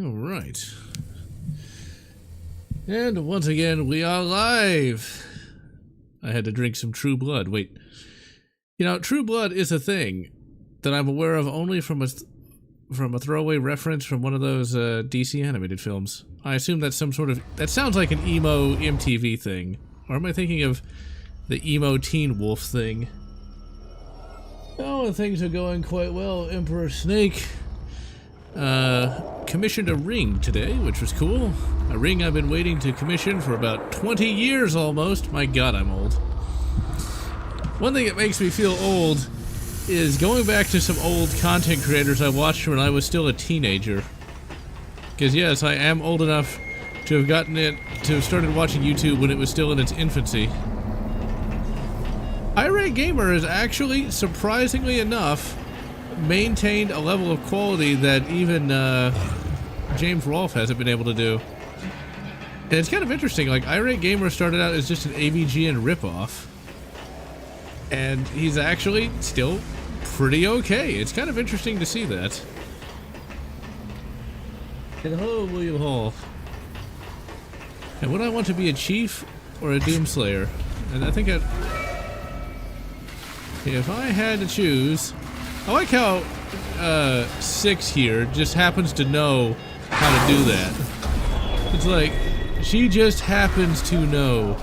Alright. And once again, we are live! I had to drink some True Blood. Wait. You know, True Blood is a thing that I'm aware of only from a throwaway reference from one of those DC animated films. I assume that's some sort of... That sounds like an emo MTV thing. Or am I thinking of the emo Teen Wolf thing? Oh, and things are going quite well. Emperor Snake commissioned a ring today, which was cool. A ring I've been waiting to commission for about 20 years almost. My god, I'm old. One thing that makes me feel old is going back to some old content creators I watched when I was still a teenager. Because yes, I am old enough to have to have started watching YouTube when it was still in its infancy. Irate Gamer has actually, surprisingly enough, maintained a level of quality that even James Rolfe hasn't been able to do. And it's kind of interesting, like, Irate Gamer started out as just an AVGN ripoff. And he's actually still pretty okay. It's kind of interesting to see that. And hello, William Hall. And would I want to be a chief or a Doomslayer? And I think if I had to choose... I like how 6 here just happens to know how to do that. It's like, she just happens to know.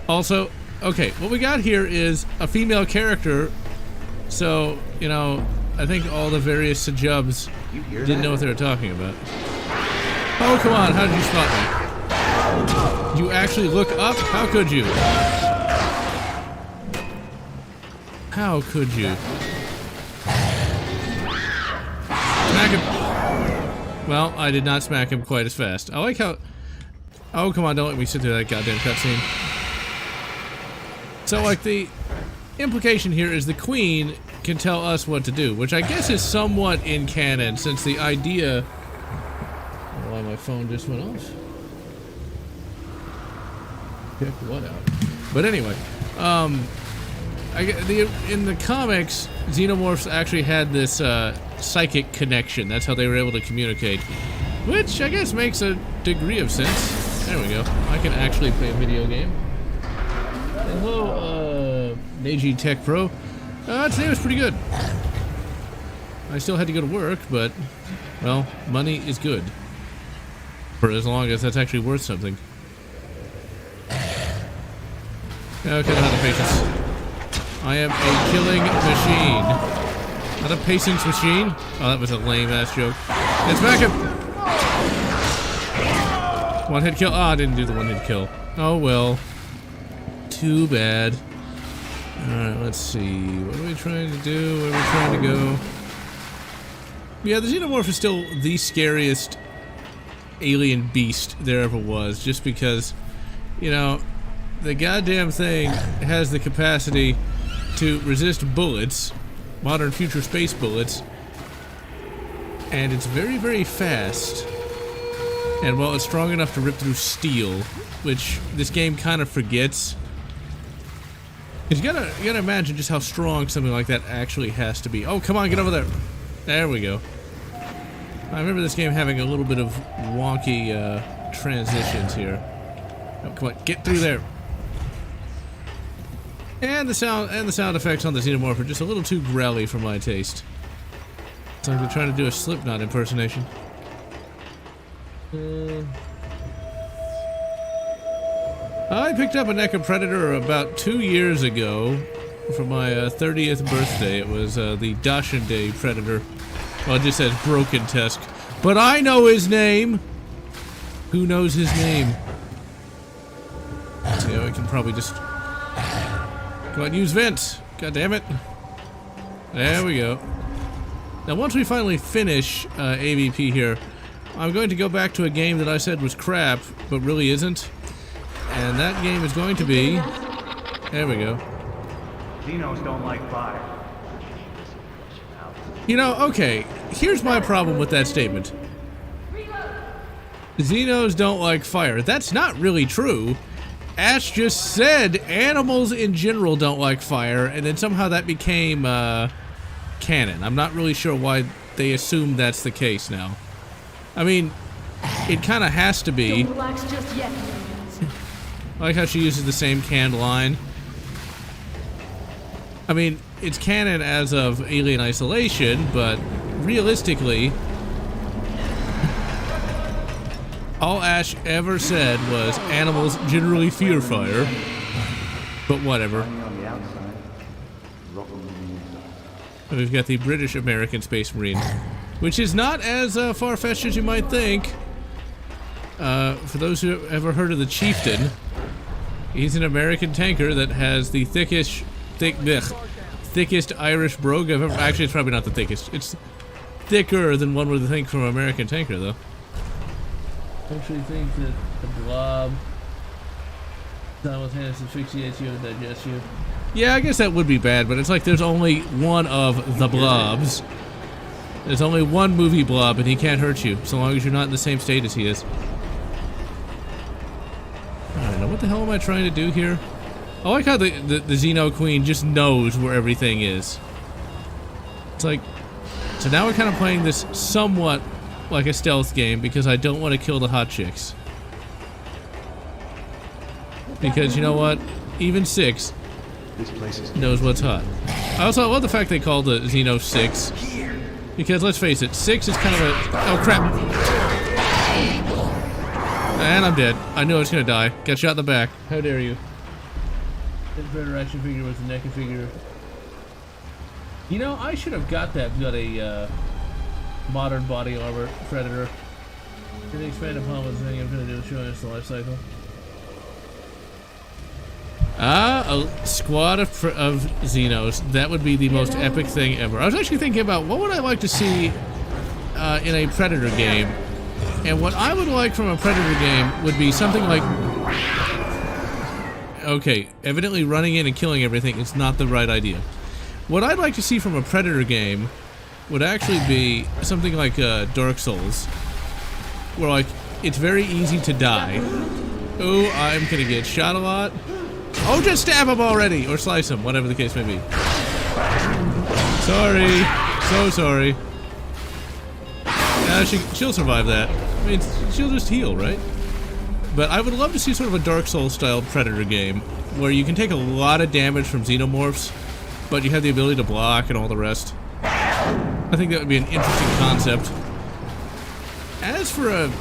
Also, okay, what we got here is a female character, so, you know, I think all the various Sajubs didn't know what they were talking about. Oh, come on, how did you spot me? Did you actually look up? How could you? How could you? Smack him. Well, I did not smack him quite as fast. I like how... Oh, come on, don't let me sit through that goddamn cutscene. So, like, the implication here is the Queen can tell us what to do, which I guess is somewhat in canon, since the idea... Oh, why my phone just went off? Pick what out? But anyway, in the comics, xenomorphs actually had this psychic connection. That's how they were able to communicate, which I guess makes a degree of sense. There we go. I can actually play a video game. Hello, Neji Tech Pro. Today was pretty good. I still had to go to work, but, well, money is good. For as long as that's actually worth something. Okay, not the patience. I am a killing machine. Not a patience machine? Oh, that was a lame-ass joke. Let's smack him! One-hit kill? Oh, I didn't do the one-hit kill. Oh, well. Too bad. Alright, let's see. What are we trying to do? Where are we trying to go? Yeah, the Xenomorph is still the scariest alien beast there ever was, just because, you know, the goddamn thing has the capacity to resist bullets, modern future space bullets, and it's very, very fast. And well, it's strong enough to rip through steel, which this game kind of forgets. You gotta imagine just how strong something like that actually has to be. Oh, come on, get over there. There we go. I remember this game having a little bit of wonky transitions here. Oh, come on, get through there. And the sound effects on the Xenomorph are just a little too growly for my taste. It's like they're trying to do a Slipknot impersonation. I picked up a NECA Predator about 2 years ago for my 30th birthday. It was the Dashin Day Predator. Well, it just says Broken Tusk. But I know his name! Who knows his name? So yeah, we can probably just... Go on, use vents! God damn it. There we go. Now, once we finally finish AVP here, I'm going to go back to a game that I said was crap, but really isn't. And that game is going to be... There we go. Xenos don't like fire. You know, okay, here's my problem with that statement. Xenos don't like fire. That's not really true. Ash just said animals in general don't like fire, and then somehow that became canon. I'm not really sure why they assume that's the case now. I mean, it kind of has to be. Don't relax just yet, minions. I like how she uses the same canned line. I mean, it's canon as of Alien Isolation, but realistically, all Ash ever said was animals generally fear fire. But whatever. And we've got the British American Space Marine, which is not as far-fetched as you might think. For those who have ever heard of the Chieftain, he's an American tanker that has the thickest Irish brogue I've ever. Actually, it's probably not the thickest. It's thicker than one would think from an American tanker, though. I actually think that the blob simultaneously asphyxiates you and digests you. Yeah, I guess that would be bad, but it's like there's only one of the blobs. There's only one movie blob, and he can't hurt you, so long as you're not in the same state as he is. I don't know, what the hell am I trying to do here? I like how the Xeno Queen just knows where everything is. It's like, so now we're kind of playing this somewhat like a stealth game because I don't want to kill the hot chicks. Because you know what? Even 6 knows what's hot. I also love the fact they call the Xeno 6. Because let's face it, 6 is kind of a... Oh crap! And I'm dead. I knew I was gonna die. Got shot in the back. How dare you? Predator action figure with the NECA figure. You know, I should have got a modern body armor Predator. The expanded palm was the thing I'm gonna do, showing us the life cycle. A squad of Xenos. That would be the most epic thing ever. I was actually thinking about what would I like to see in a Predator game. And what I would like from a Predator game would be something like... Okay, evidently running in and killing everything is not the right idea. What I'd like to see from a Predator game would actually be something like Dark Souls. Where, like, it's very easy to die. Oh, I'm gonna get shot a lot. Oh, just stab him already! Or slice him, whatever the case may be. Sorry. So sorry. She'll survive that. I mean, she'll just heal, right? But I would love to see sort of a Dark Souls style Predator game where you can take a lot of damage from xenomorphs, but you have the ability to block and all the rest. I think that would be an interesting concept. As for a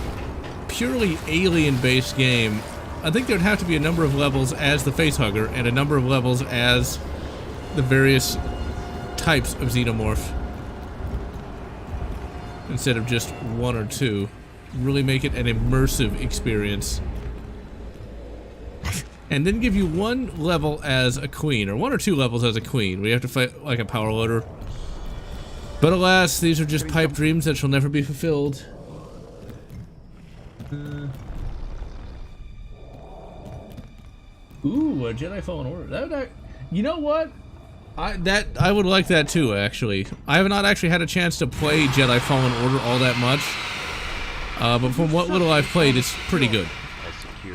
purely alien-based game, I think there'd have to be a number of levels as the facehugger and a number of levels as the various types of xenomorph. Instead of just 1 or 2. Really make it an immersive experience. And then give you 1 level as a queen, or 1 or 2 levels as a queen. We have to fight like a power loader. But alas, these are just pipe dreams that shall never be fulfilled. Ooh, a Jedi Fallen Order. You know what? I would like that too, actually. I have not actually had a chance to play Jedi Fallen Order all that much. But from what little I've played, it's pretty good.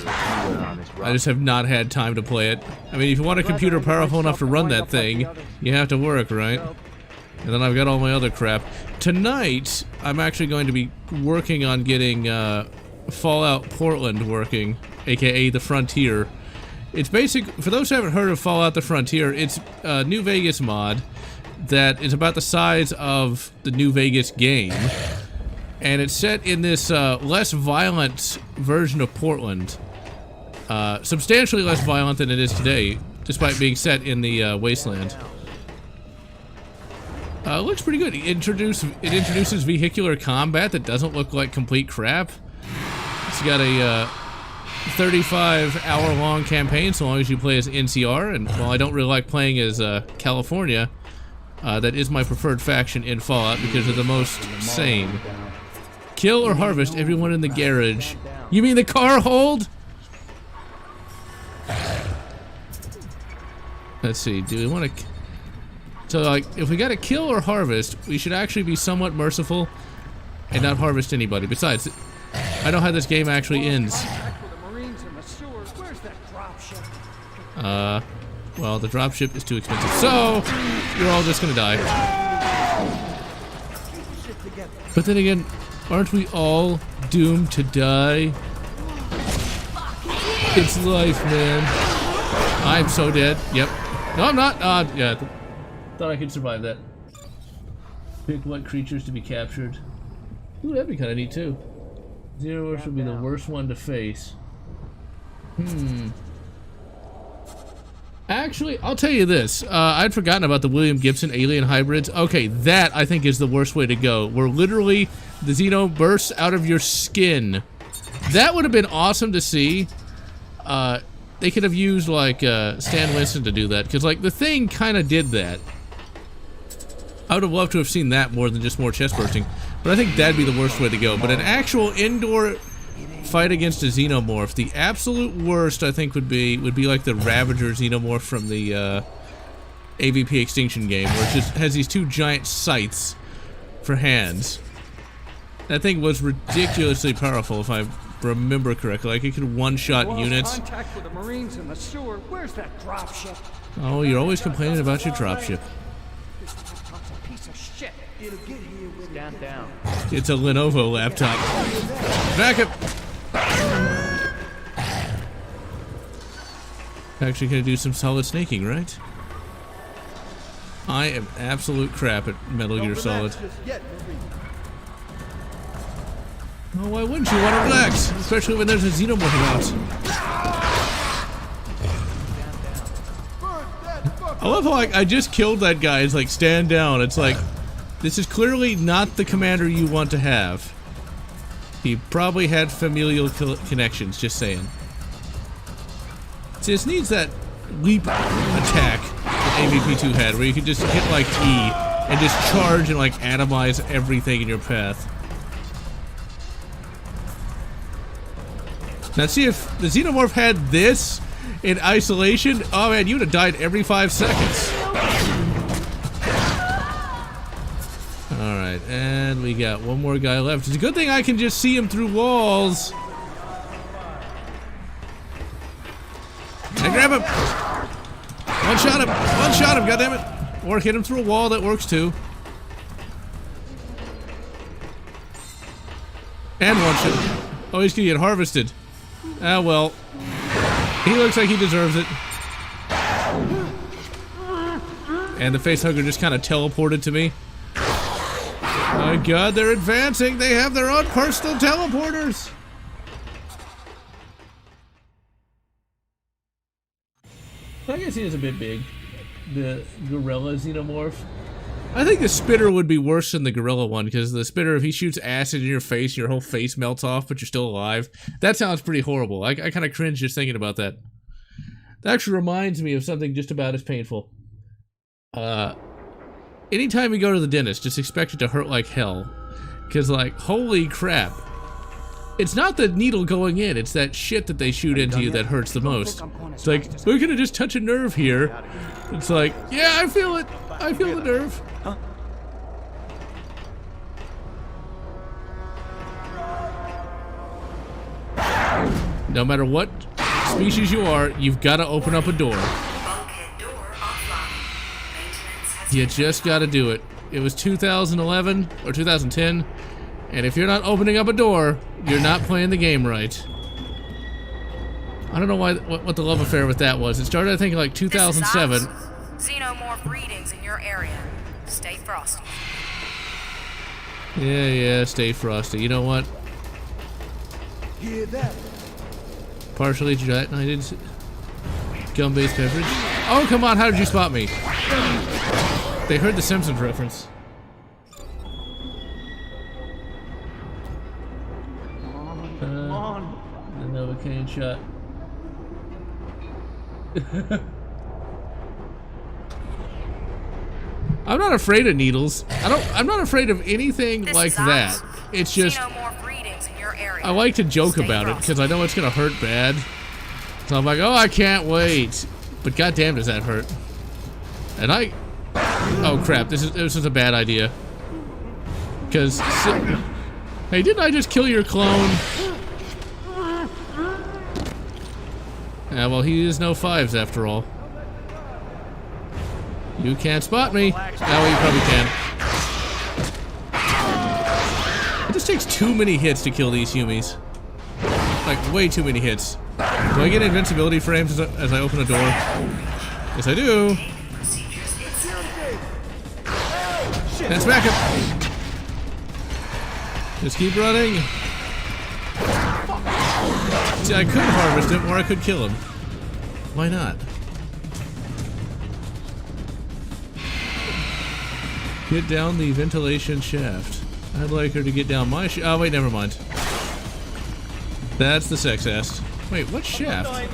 I just have not had time to play it. I mean, if you want a computer powerful enough to run that thing, you have to work, right? And then I've got all my other crap. Tonight, I'm actually going to be working on getting Fallout Portland working, aka the Frontier. It's basic, for those who haven't heard of Fallout the Frontier, it's a New Vegas mod that is about the size of the New Vegas game. And it's set in this less violent version of Portland. Substantially less violent than it is today, despite being set in the wasteland. It looks pretty good. It introduces vehicular combat that doesn't look like complete crap. It's got a 35-hour-long campaign, so long as you play as NCR, and while I don't really like playing as California, that is my preferred faction in Fallout because they're the most sane. Kill or harvest everyone in the garage. You mean the car hold? Let's see, do we want to... So, like, if we gotta kill or harvest, we should actually be somewhat merciful and not harvest anybody. Besides, I know how this game actually ends. Well, the dropship is too expensive, so you're all just gonna die. But then again, Aren't we all doomed to die? It's life, man. I'm so dead. Yep. No, I'm not. Yeah. Thought I could survive that. Pick what creatures to be captured. Ooh, that'd be kind of neat too. Xenomorph would be the worst one to face. Actually, I'll tell you this. I'd forgotten about the William Gibson alien hybrids. Okay, that I think is the worst way to go. Where literally the Xeno bursts out of your skin. That would have been awesome to see. They could have used like Stan Winston to do that, because like the Thing kind of did that. I would have loved to have seen that more than just more chest bursting, but I think that'd be the worst way to go. But an actual indoor fight against a Xenomorph, the absolute worst I think would be like the Ravager Xenomorph from the AVP Extinction game, where it just has these two giant scythes for hands. That thing was ridiculously powerful, if I remember correctly. Like, it could one-shot units. Contact with the Marines in the sewer. Where's that dropship? Oh, you're always complaining about your dropship. This laptop's a piece of shit. It'll get here with Stand down. It's a Lenovo laptop. Back up! Actually gonna do some solid snaking, right? I am absolute crap at Metal Gear Solid. Oh, why wouldn't you want to relax? Especially when there's a Xenomorph about. I love how I just killed that guy. It's like, stand down. It's like, this is clearly not the commander you want to have. He probably had familial connections, just saying. See, this needs that leap attack that AVP2 had, where you could just hit like E and just charge and like atomize everything in your path. Now see, if the Xenomorph had this in isolation, oh man, you would have died every 5 seconds. Alright, and we got one more guy left. It's a good thing I can just see him through walls. And grab him! One shot him! One shot him, goddammit! Or hit him through a wall, that works too. And one shot. Oh, he's gonna get harvested. Ah, well. He looks like he deserves it. And the facehugger just kind of teleported to me. My god, they're advancing! They have their own personal teleporters! I guess he is a bit big. The gorilla Xenomorph. I think the spitter would be worse than the gorilla one, because the spitter, if he shoots acid in your face, your whole face melts off, but you're still alive. That sounds pretty horrible. I kind of cringe just thinking about that. That actually reminds me of something just about as painful. Anytime you go to the dentist, just expect it to hurt like hell. Because, like, holy crap. It's not the needle going in, it's that shit that they shoot into you that hurts the most. It's like, we're gonna just touch a nerve here. It's like, yeah, I feel it. I feel the nerve. No matter what species you are, you've got to open up a door. You just got to do it. It was 2011 or 2010, and if you're not opening up a door, you're not playing the game right. I don't know why what the love affair with that was. It started, I think, in like 2007. Xenomorph readings in your area. Stay frosty. Yeah, stay frosty. You know what? Hear that? Partially gelatinized gum-based beverage. Oh, come on! How did you spot me? They heard the Simpsons reference. The Novocaine shot. I'm not afraid of needles. I'm not afraid of anything like that. It's just I like to joke about it because I know it's gonna hurt bad. So I'm like, oh, I can't wait. But goddamn, does that hurt? And oh crap, this is a bad idea. Because hey, didn't I just kill your clone? Yeah, well, he is no 5s after all. You can't spot me. Oh, well, you probably can. This takes too many hits to kill these humies. Like, way too many hits. Do I get invincibility frames as I open a door? Yes, I do. Let's back up. Just keep running. See, I could harvest him, or I could kill him. Why not? Get down the ventilation shaft. I'd like her to get down my oh, wait, never mind. That's the sex ass. Wait, what shaft? I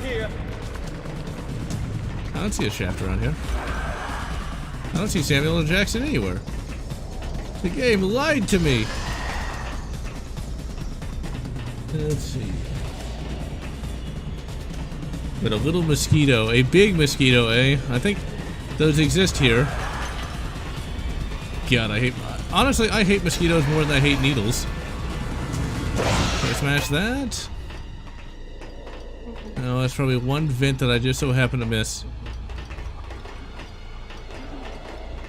don't see a shaft around here. I don't see Samuel L. Jackson anywhere. The game lied to me. Let's see. But a little mosquito, a big mosquito, eh? I think those exist here. God, honestly, I hate mosquitoes more than I hate needles. Okay, smash that. No, that's probably one vent that I just so happen to miss.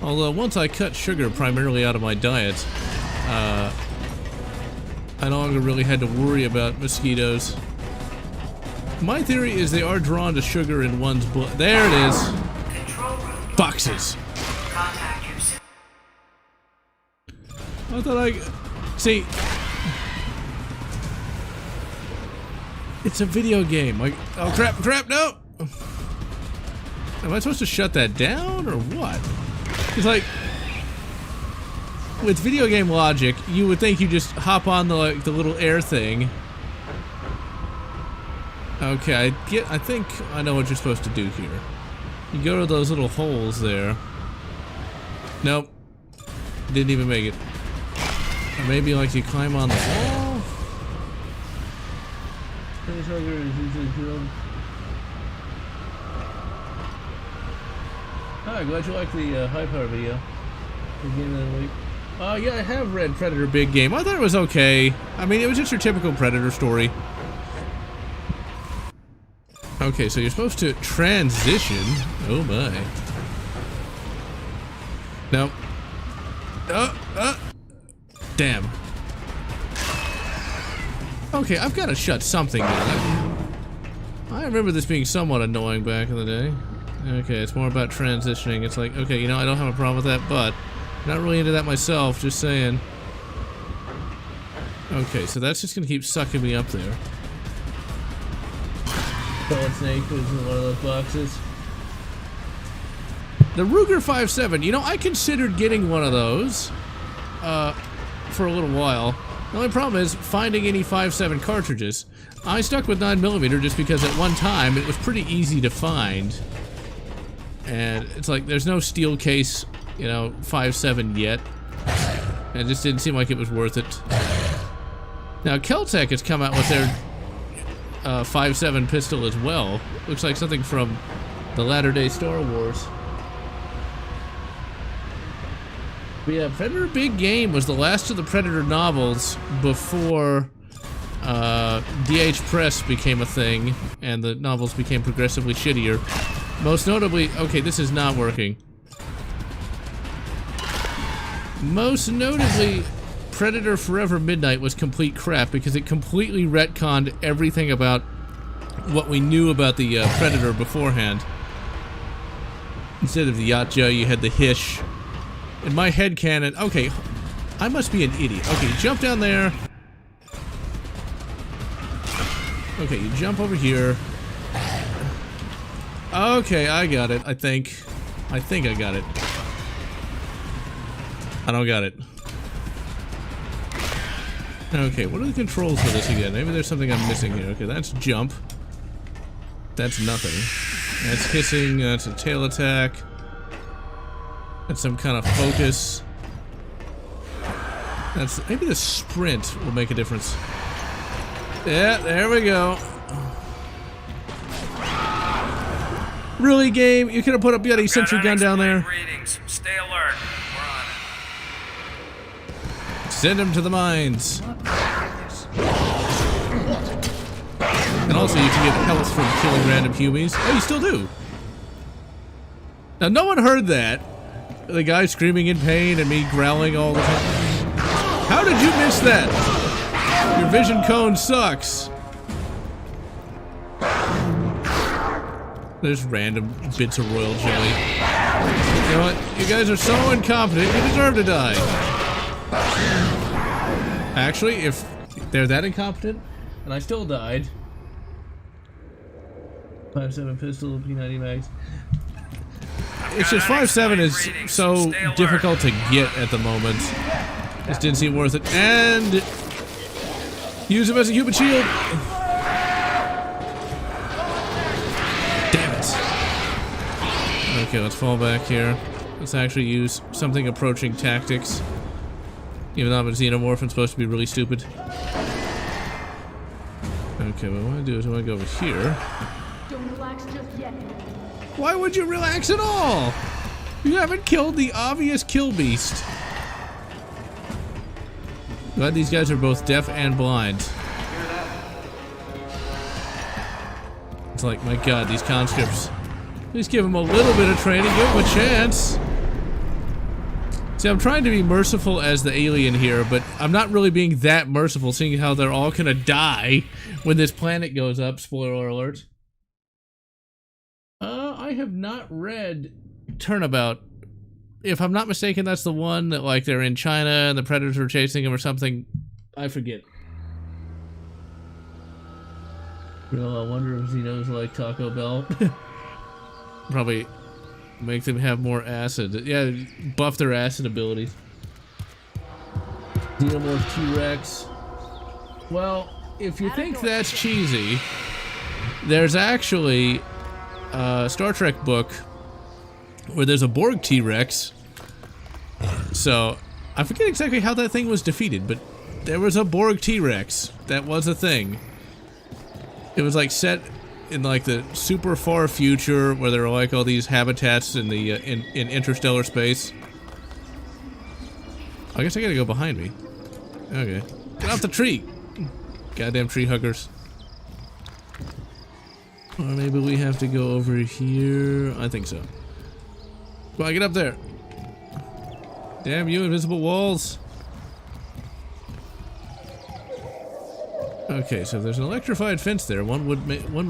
Although, once I cut sugar primarily out of my diet, I no longer really had to worry about mosquitoes. My theory is they are drawn to sugar in one's blood. There it is. Boxes. I thought see, it's a video game. Like, oh crap, no! Am I supposed to shut that down or what? It's like, with video game logic, you would think you just hop on the little air thing. Okay, I think I know what you're supposed to do here. You go to those little holes there. Nope. Didn't even make it. Or maybe like you climb on the wall? Hi, glad you like the high power video. Beginning of the week. Yeah, I have read Predator Big Game. I thought it was okay. I mean, it was just your typical Predator story. Okay, so you're supposed to transition. Oh my. Nope. Damn. Okay, I've got to shut something down. I remember this being somewhat annoying back in the day. Okay, it's more about transitioning. It's like, okay, you know, I don't have a problem with that, but I'm not really into that myself, just saying. Okay, so that's just gonna keep sucking me up there. Solid Snake was in one of those boxes. The Ruger 5.7, you know, I considered getting one of those for a little while. The only problem is finding any 5.7 cartridges. I stuck with 9mm just because at one time it was pretty easy to find. And it's like, there's no steel case, you know, 5.7 yet. And it just didn't seem like it was worth it. Now, Keltec has come out with their 5.7 pistol as well. Looks like something from the latter-day Star Wars. But yeah, Predator Big Game was the last of the Predator novels before DH Press became a thing and the novels became progressively shittier. Most notably, okay, this is not working. Most notably, Predator Forever Midnight was complete crap because it completely retconned everything about what we knew about the Predator beforehand. Instead of the Yatja, you had the Hish. In my headcanon, okay, I must be an idiot. Okay, you jump down there. Okay, you jump over here. Okay, I got it, I think. I think I got it. I don't got it. Okay, what are the controls for this again? Maybe there's something I'm missing here. Okay, that's jump. That's nothing. That's hissing, that's a tail attack. That's some kind of focus. That's, maybe the sprint will make a difference. Yeah, there we go. Really, game? You could have put a bloody sentry gun down there. Readings. Stay alert. We're on it. Send him to the mines. And also, you can get health from killing random humies. Oh, you still do. Now, no one heard that. The guy screaming in pain and me growling all the time. How did you miss that? Your vision cone sucks. There's random bits of royal jelly. You know what? You guys are so incompetent, you deserve to die. Actually, if they're that incompetent, and I still died. 5.7 pistol, P90 mags. It's just 5.7 is so difficult to get at the moment. This didn't seem worth it. And use him as a human shield. Damn it. Okay, let's fall back here. Let's actually use something approaching tactics. Even though I'm a xenomorph, I'm supposed to be really stupid. Okay, what I want to do is I want to go over here. Don't relax just yet. Why would you relax at all? You haven't killed the obvious kill beast. Glad these guys are both deaf and blind. It's like, my god, these conscripts. Please give them a little bit of training, give them a chance. See, I'm trying to be merciful as the alien here, but I'm not really being that merciful, seeing how they're all gonna die when this planet goes up. Spoiler alert. I have not read Turnabout. If I'm not mistaken, that's the one that, like, they're in China and the predators are chasing them or something. I forget. Well, I wonder if Xenos like Taco Bell. Probably make them have more acid. Yeah, buff their acid abilities. Xenomorph T-Rex. Well, if you think that's cheesy, there's actually a Star Trek book where there's a Borg T-Rex. So, I forget exactly how that thing was defeated, but there was a Borg T-Rex. That was a thing. It was like set in like the super far future where there are like all these habitats in the in interstellar space. I guess I gotta go behind me. Okay. Get off the tree! Goddamn tree huggers. Or maybe we have to go over here. I think so. Come on, get up there. Damn you, invisible walls. Okay, so if there's an electrified fence there, one would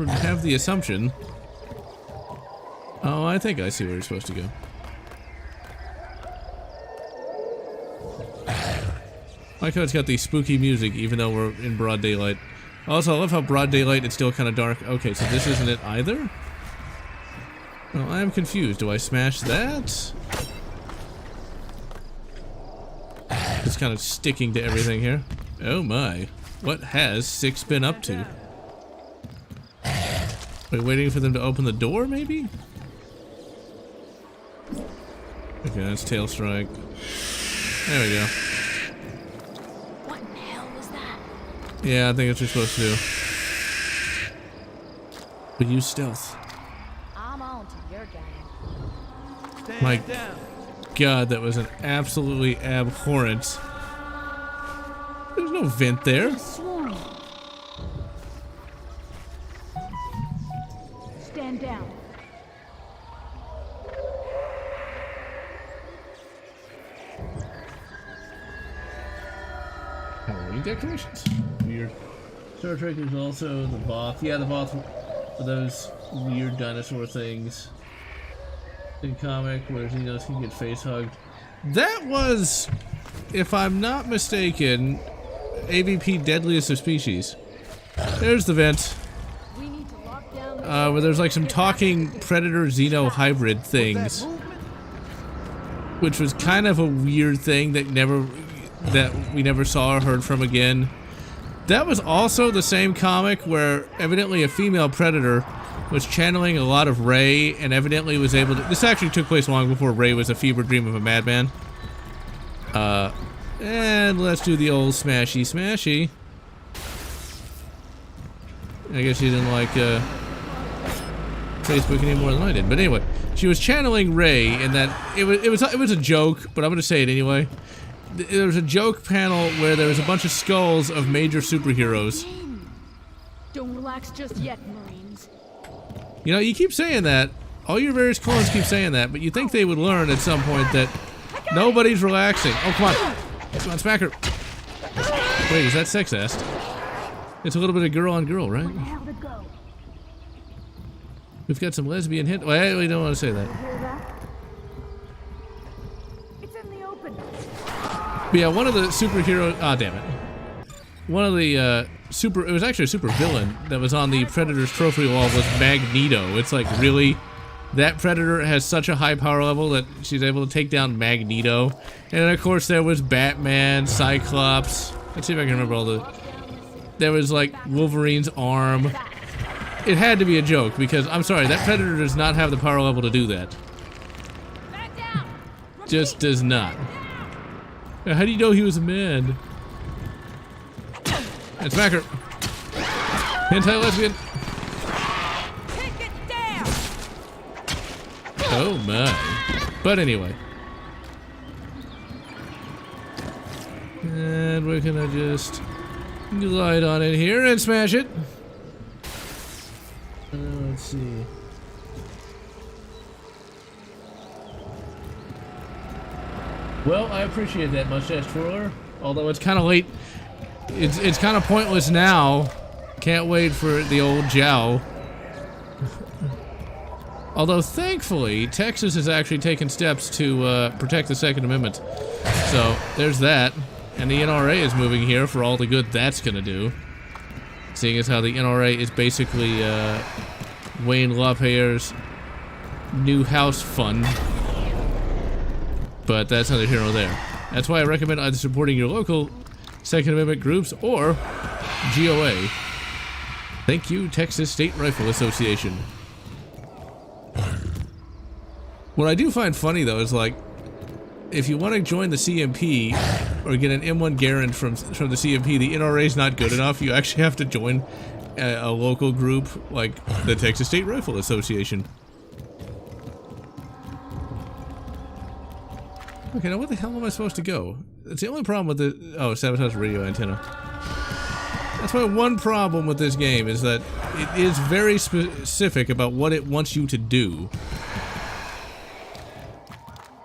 have the assumption. Oh, I think I see where you're supposed to go. I like how it's got the spooky music, even though we're in broad daylight. Also, I love how broad daylight it's still kind of dark. Okay, so this isn't it either? Well, I am confused. Do I smash that? It's kind of sticking to everything here. Oh my. What has 6 been up to? Are we waiting for them to open the door, maybe? Okay, that's tail strike. There we go. What in the hell was that? Yeah, I think that's what you're supposed to do. But use stealth. I'm on to your game. My god, that was an absolutely abhorrent. There's no vent there. Swarm. Stand down. Halloween decorations? Weird. Star Trek is also the Voth. Yeah, the Voth are those weird dinosaur things in comic where Xenos can get face hugged. That was, if I'm not mistaken, AVP Deadliest of Species. There's the vent. We need to lock down Where there's like some talking Predator-Xeno hybrid things. Which was kind of a weird thing that we never saw or heard from again. That was also the same comic where evidently a female Predator was channeling a lot of Ray and evidently was able to... This actually took place long before Ray was a fever dream of a madman. And let's do the old smashy smashy. I guess she didn't like Facebook any more than I did. But anyway, she was channeling Ray, and that it was a joke, but I'm gonna say it anyway. There was a joke panel where there was a bunch of skulls of major superheroes. Don't relax just yet, Marines. You know, you keep saying that. All your various clones keep saying that, but you think they would learn at some point that nobody's relaxing. Oh, come on. Come on, smack her. Wait, is that sexist? It's a little bit of girl on girl, right? Where the hell to go? We've got some lesbian hint. Well, we don't want to say that. Hear that? It's in the open. But yeah, one of the superhero. Ah, damn it. One of the it was actually a super villain that was on the Predator's trophy wall was Magneto. It's like, really? That Predator has such a high power level that she's able to take down Magneto. And then of course there was Batman, Cyclops. Let's see if I can remember all the... There was like Wolverine's arm. It had to be a joke because, I'm sorry, that Predator does not have the power level to do that. Just does not. How do you know he was a man? And smack her. Anti-lesbian. Oh my. But anyway. And we're gonna just glide on in here and smash it. Let's see. Well, I appreciate that, mustache twirler. Although it's kind of late. It's kind of pointless now. Can't wait for the old Jow. Although, thankfully, Texas has actually taken steps to protect the Second Amendment. So, there's that. And the NRA is moving here for all the good that's gonna do. Seeing as how the NRA is basically Wayne LaPierre's new house fund. But that's neither here nor there. That's why I recommend either supporting your local Second Amendment groups or GOA. Thank you, Texas State Rifle Association. What I do find funny though is, like, if you want to join the CMP or get an M1 Garand from the CMP, the NRA is not good enough. You actually have to join a local group like the Texas State Rifle Association. Okay, now where the hell am I supposed to go? That's the only problem with the... Oh, sabotage radio antenna. That's my one problem with this game, is that it is very specific about what it wants you to do.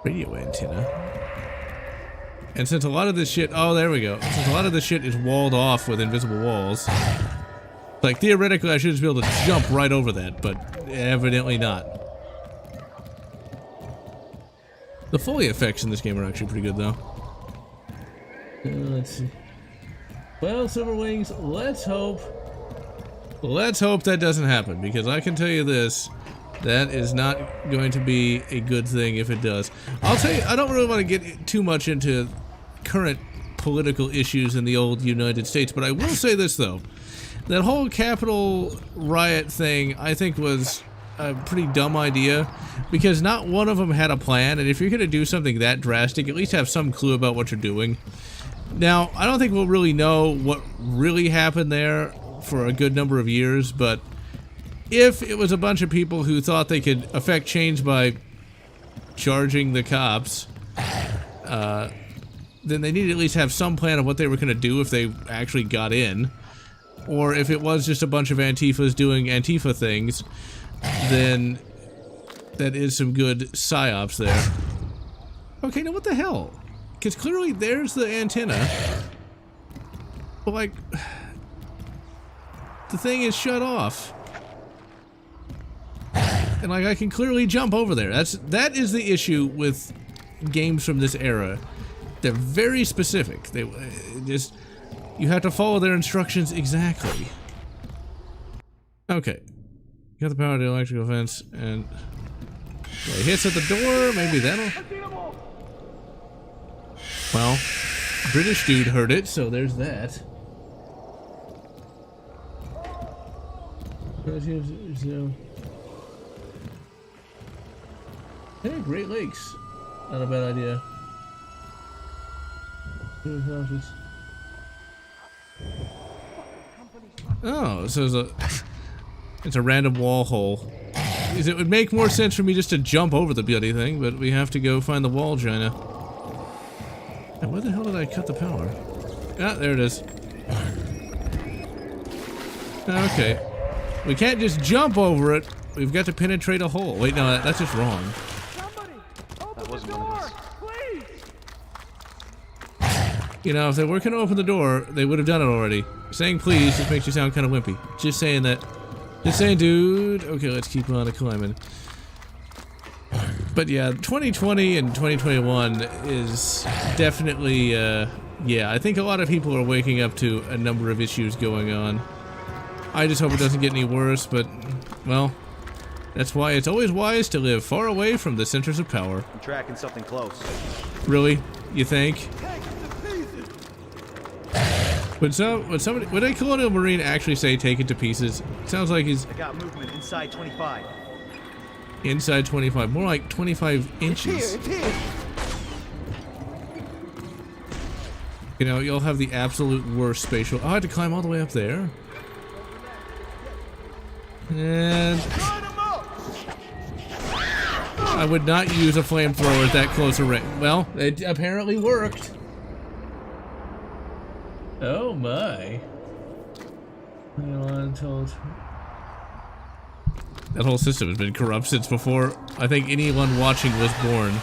Radio antenna. And since a lot of this shit... Oh, there we go. Since a lot of this shit is walled off with invisible walls, like, theoretically I should just be able to jump right over that, but evidently not. The Foley effects in this game are actually pretty good, though. Let's see. Well, Silver Wings, let's hope that doesn't happen, because I can tell you this, that is not going to be a good thing if it does. I'll tell you, I don't really want to get too much into current political issues in the old United States, but I will say this, though. That whole Capitol riot thing, I think, was a pretty dumb idea, because not one of them had a plan, and if you're going to do something that drastic, at least have some clue about what you're doing. Now, I don't think we'll really know what really happened there for a good number of years, but if it was a bunch of people who thought they could affect change by charging the cops, then they need to at least have some plan of what they were going to do if they actually got in. Or if it was just a bunch of Antifas doing Antifa things, then that is some good psyops there. Okay, now what the hell? Because clearly there's the antenna, but, like, the thing is shut off. And, like, I can clearly jump over there. That is the issue with games from this era. They're very specific. They just... You have to follow their instructions exactly. Okay. You got the power to the electrical fence, and... Well, he hits at the door, maybe that'll... Well, British dude heard it, so there's that. Hey, Great Lakes. Not a bad idea. Oh, so it's a random wall hole. It would make more sense for me just to jump over the bloody thing, but we have to go find the wall, Gina. And where the hell did I cut the power? Ah, there it is. Okay. We can't just jump over it. We've got to penetrate a hole. Wait, no, that's just wrong. Somebody, open the door, please. You know, if they were going to open the door, they would have done it already. Saying please just makes you sound kind of wimpy. Just saying that. Just saying, dude. Okay, let's keep on climbing. But yeah, 2020 and 2021 is definitely, yeah, I think a lot of people are waking up to a number of issues going on. I just hope it doesn't get any worse, but, well, that's why it's always wise to live far away from the centers of power. I'm tracking something close. Really? You think? Would a Colonial Marine actually say take it to pieces? Sounds like he's... I got movement inside 25. Inside 25. More like 25 inches. You know, you'll have the absolute worst spatial... Oh, I had to climb all the way up there. And... I would not use a flamethrower at that close a range. Well, it apparently worked. Oh my. That whole system has been corrupt since before I think anyone watching was born.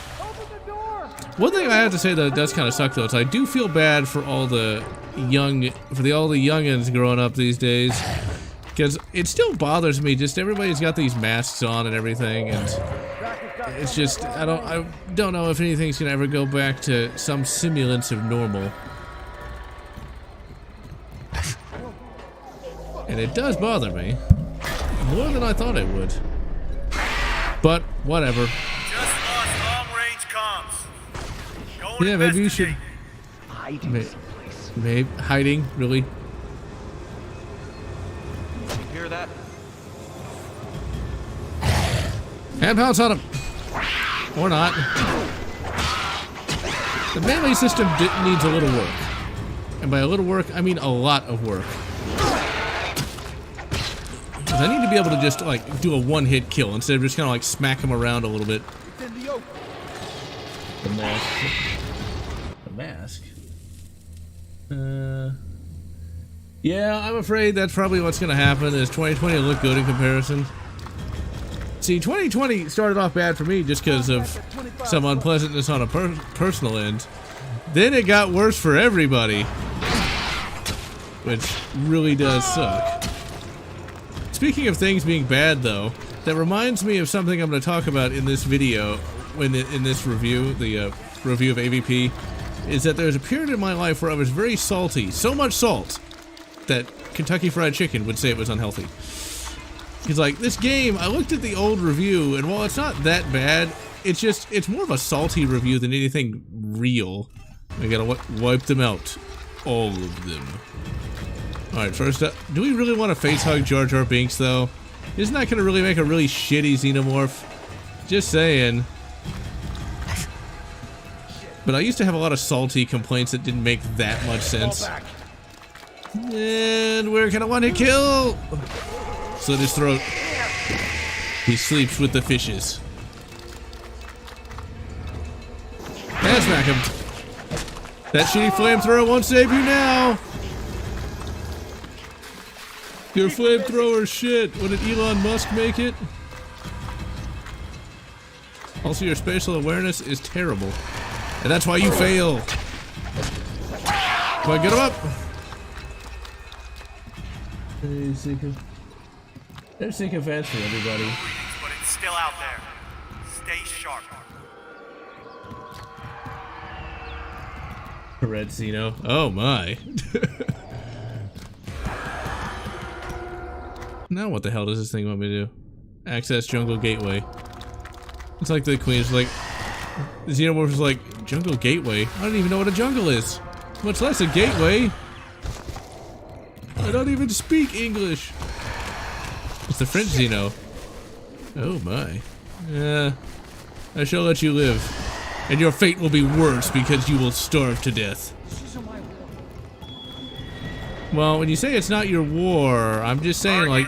One thing I have to say that does kind of suck though is I do feel bad for all the all the youngins growing up these days, because it still bothers me. Just everybody's got these masks on and everything, and it's just I don't know if anything's gonna ever go back to some semblance of normal. And it does bother me. More than I thought it would. But, whatever. Just lost long-range comms. Yeah, maybe you should... Hiding Maybe... Hiding? Really? You hear that? Hand pounce on him! Or not. The melee system needs a little work. And by a little work, I mean a lot of work. I need to be able to just, like, do a one-hit kill instead of just kind of, like, smack him around a little bit. The mask. The mask? Yeah, I'm afraid that's probably what's going to happen, is 2020 will look good in comparison. See, 2020 started off bad for me just because of some unpleasantness on a personal end. Then it got worse for everybody. Which really does suck. Speaking of things being bad, though, that reminds me of something I'm going to talk about in this video, in this review, the review of AVP, is that there's a period in my life where I was very salty, so much salt that Kentucky Fried Chicken would say it was unhealthy. Because, like, this game, I looked at the old review, and while it's not that bad, it's more of a salty review than anything real. I gotta wipe them out. All of them. Alright, first up, do we really want to face-hug Jar Jar Binks, though? Isn't that going to really make a really shitty xenomorph? Just saying. But I used to have a lot of salty complaints that didn't make that much sense. And we're gonna one-hit kill! Slit his throat. He sleeps with the fishes. And smack him. That shitty flamethrower won't save you now! Your flamethrower shit. What did Elon Musk make it? Also, your spatial awareness is terrible. And that's why you fail. Come on, get him up. They're sycophancy, everybody. But it's still out there. Stay sharp. Red Xeno. Oh my. Now what the hell does this thing want me to do? Access Jungle Gateway. It's like the Queen's like... The Xenomorph is like, Jungle Gateway? I don't even know what a jungle is. Much less a gateway. I don't even speak English. It's the French Xeno. Oh my. Yeah. I shall let you live. And your fate will be worse because you will starve to death. Well, when you say it's not your war, I'm just saying, like,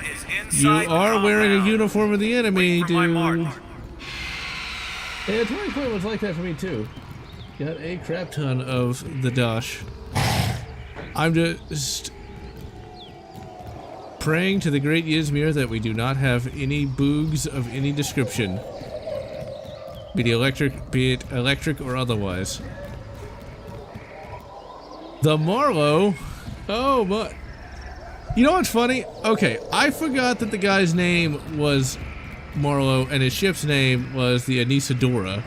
you are wearing a uniform of the enemy, dude. Yeah, 2020 was like that for me, too. Got a crap ton of the dosh. I'm just praying to the great Ysmir that we do not have any boogs of any description. Be it electric or otherwise. The Marlowe? Oh, but you know what's funny? Okay, I forgot that the guy's name was Marlowe and his ship's name was the Anisadora.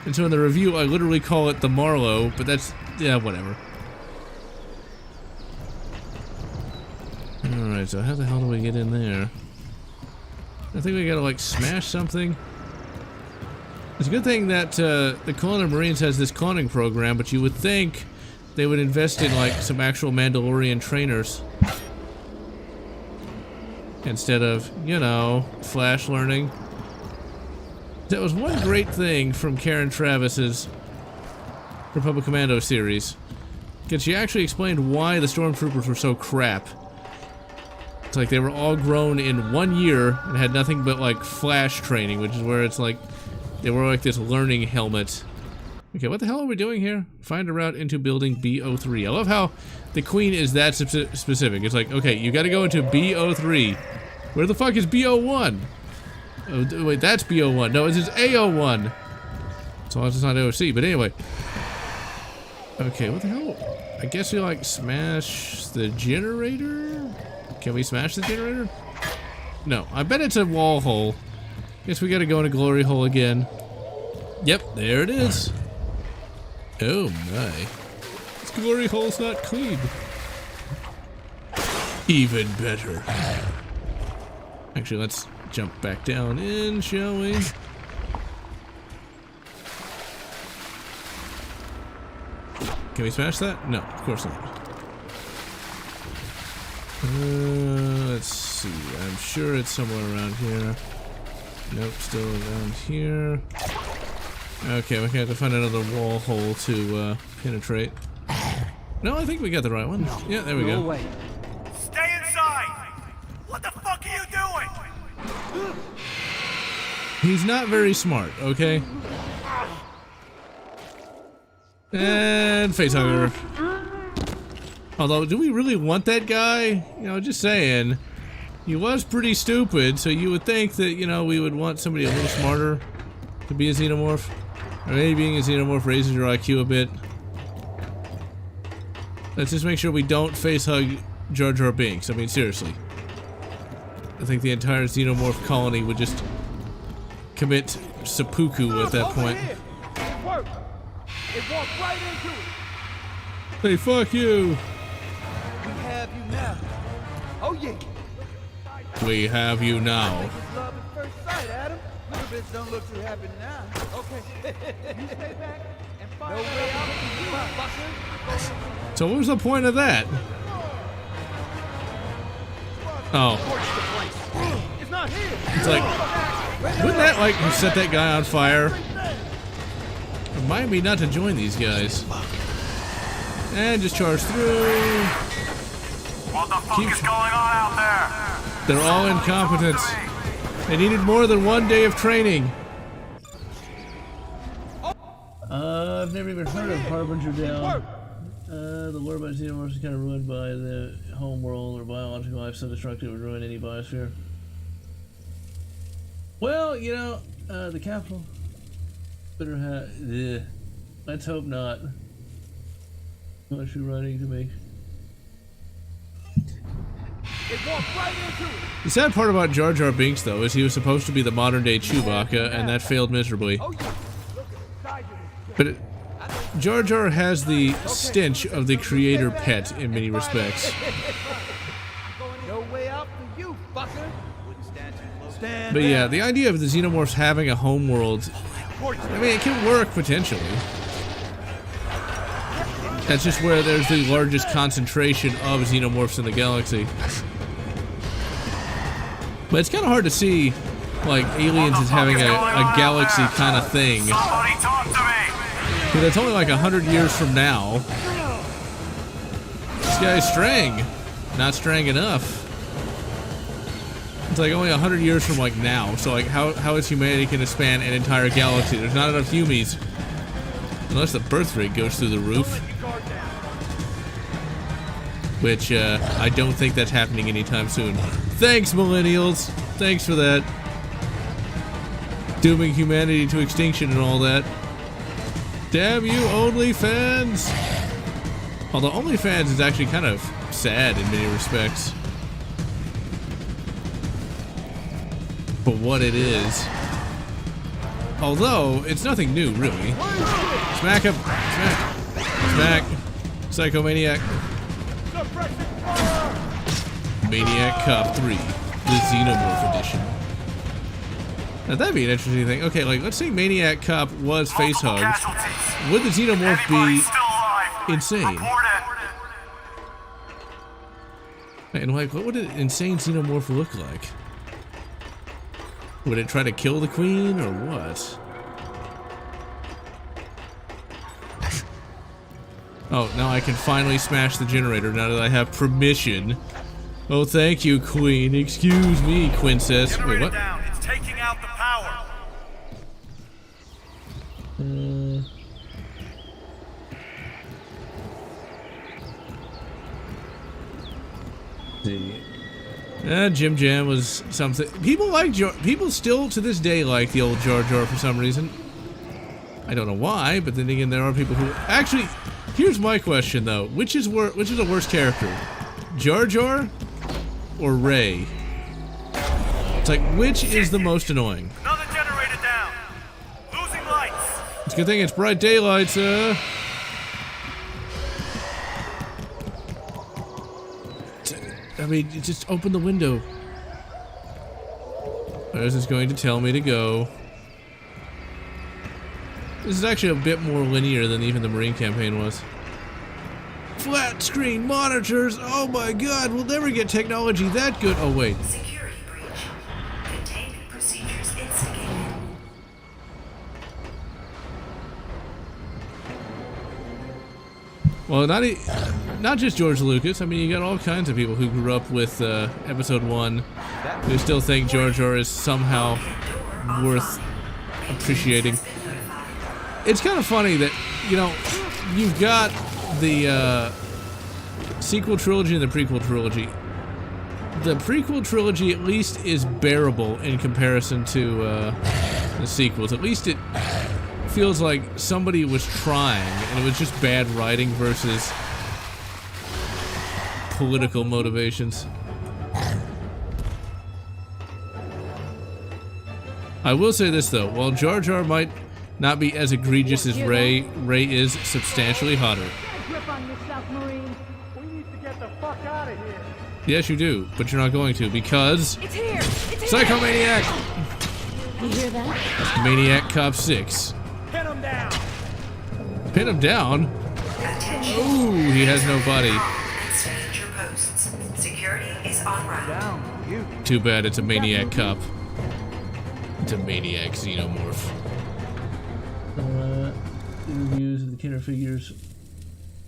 And so in the review, I literally call it the Marlowe, but that's, yeah, whatever. Alright, so how the hell do we get in there? I think we gotta, like, smash something. It's a good thing that the Colonial Marines has this cloning program, but you would think they would invest in, like, some actual Mandalorian trainers. Instead of, you know, flash learning. That was one great thing from Karen Travis's Republic Commando series. Because she actually explained why the Stormtroopers were so crap. It's like they were all grown in 1 year and had nothing but, like, flash training, which is where it's like they were like this learning helmet. Okay, what the hell are we doing here? Find a route into building B03. I love how the Queen is that specific. It's like, okay, you gotta go into B03. Where the fuck is B01? Oh, wait, that's B01. No, it's A01. As long as it's not AOC, but anyway. Okay, what the hell? I guess we, like, smash the generator? Can we smash the generator? No, I bet it's a wall hole. Guess we gotta go in a glory hole again. Yep, there it is. Oh my. This glory hole's not clean. Even better. Actually, let's jump back down in, shall we? Can we smash that? No, of course not. Let's see. I'm sure it's somewhere around here. Nope, still around here. Okay, we have to find another wall hole to penetrate. No, I think we got the right one. Yeah, there we go. Stay inside! What the fuck are you doing? He's not very smart, okay? And facehugger. Although, do we really want that guy? You know, just saying. He was pretty stupid, so you would think that, you know, we would want somebody a little smarter to be a xenomorph. Or maybe being a xenomorph raises your IQ a bit. Let's just make sure we don't face-hug Jar Jar Binks. I mean, seriously. I think the entire xenomorph colony would just commit seppuku at that point. It worked. It walked right into it. Hey, fuck you! We have you now. Oh yeah. We have you now. It's love at first sight, Adam. Little bits don't look too happy now. Okay. You stay back and fire. No way out for you, fucker. So what was the point of that? Oh. It's not here. It's like, wouldn't that, like, set that guy on fire? Remind me not to join these guys. And just charge through. What the fuck is going on out there? They're all incompetent. They needed more than 1 day of training. I've never even heard of Harbinger Down. The lore about xenomorphs is kind of ruined by the home world or biological life so destructive it would ruin any biosphere. Well, you know, the capital better have. Let's hope not. Much writing to make. It walked right into it. The sad part about Jar Jar Binks, though, is he was supposed to be the modern-day Chewbacca, and that failed miserably. Oh yeah. Look at the size of this. But Jar Jar has the stench of the creator pet in many respects. No way out for you, fucker. Wouldn't stand too close. Stand But yeah, the idea of the xenomorphs having a home world, I mean, it can work potentially. That's just where there's the largest concentration of xenomorphs in the galaxy. But it's kind of hard to see, like, aliens as having a galaxy kind of thing. Somebody talk to me! Because it's only like 100 years from now. This guy's straying. Not straying enough. It's like only 100 years from, like, now. So, like, how is humanity going to span an entire galaxy? There's not enough humies. Unless the birth rate goes through the roof. Which, I don't think that's happening anytime soon. Thanks, millennials! Thanks for that. Dooming humanity to extinction and all that. Damn you, OnlyFans! Although OnlyFans is actually kind of sad in many respects. For what it is. Although, it's nothing new, really. Smack him! Smack! Smack! Psychomaniac. Maniac Cop 3. The Xenomorph Edition. Now that'd be an interesting thing. Okay, like, let's say Maniac Cop was face-hugged. Would the Xenomorph be insane? And like, what would an insane Xenomorph look like? Would it try to kill the queen, or what? Oh, now I can finally smash the generator now that I have permission. Oh, thank you, queen. Excuse me, Quincess. Wait, what? Down. It's taking out the power. Jim Jam was something. People like people still to this day like the old Jar Jar for some reason. I don't know why, but then again, there are people who actually. Here's my question though: which is a worse character, Jar Jar or Ray? It's like, which is the most annoying? Another generator down. Losing lights. It's a good thing it's bright daylight, sir. I mean, just open the window. Where is this going to tell me to go? This is actually a bit more linear than even the Marine campaign was. Flat screen monitors! Oh my god, we'll never get technology that good. Oh wait. Security breach. Containment procedures instigated. Well, not just George Lucas. I mean, you got all kinds of people who grew up with Episode 1 who still think Jar Jar is somehow worth appreciating. It's kind of funny that, you know, you've got the sequel trilogy and the prequel trilogy. The prequel trilogy at least is bearable in comparison to the sequels. At least it feels like somebody was trying and it was just bad writing versus political motivations. I will say this though, while Jar Jar might not be as egregious as Ray, Ray is substantially hotter. Grip on yourself, Marine. We need to get the fuck out of here. Yes, you do, but you're not going to because It's here! It's here! Psychomaniac! You hear that? Maniac Cop 6. Pin him down. Pin him down? Ooh, he has no body. And stay at your posts. Security is en route. Down, you. Too bad it's a Maniac Cop. It's a Maniac Xenomorph. Reviews of the Kenner figures.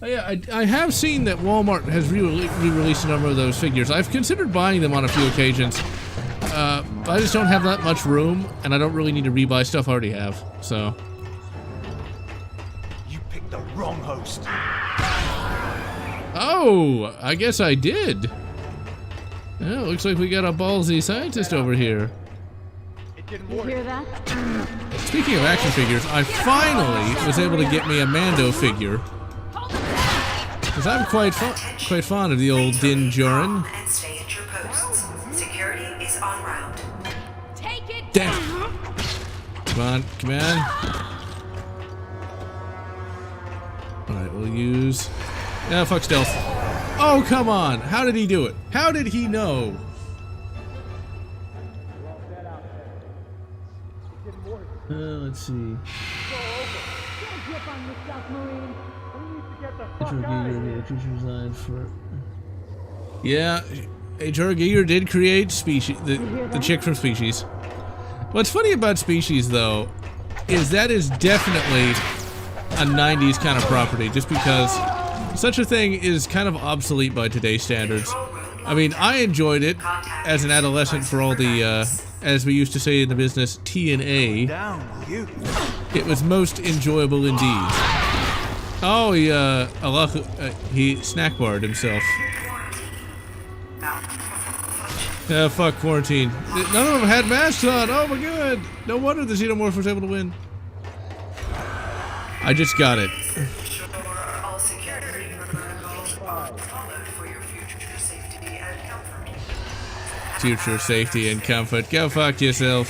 Oh yeah, I have seen that Walmart has re-released a number of those figures. I've considered buying them on a few occasions. I just don't have that much room, and I don't really need to rebuy stuff I already have, so. You picked the wrong host. Oh, I guess I did. Yeah, looks like we got a ballsy scientist over here. It didn't You work. hear that? Speaking of action figures, I finally was able to get me a Mando figure. Because I'm quite fond of the old Din Djarin. And stay at your posts. Security is en route. Take it Damn. down! Come on, come on. Alright, we'll use... Yeah, fuck stealth. Oh, come on! How did he do it? How did he know? Let's see. Get a grip on yourself, Marine. We need to get the fuck out of here. Yeah, H.R. Giger did create Species, the chick from Species. What's funny about Species, though, is that is definitely a 90s kind of property, just because such a thing is kind of obsolete by today's standards. I mean, I enjoyed it as an adolescent for all the, as we used to say in the business, T and A. Down, you. It was most enjoyable indeed. Oh, he snack barred himself. Fuck quarantine. None of them had masks on. Oh my god. No wonder the Xenomorph was able to win. I just got it. future safety and comfort. Go fuck yourself.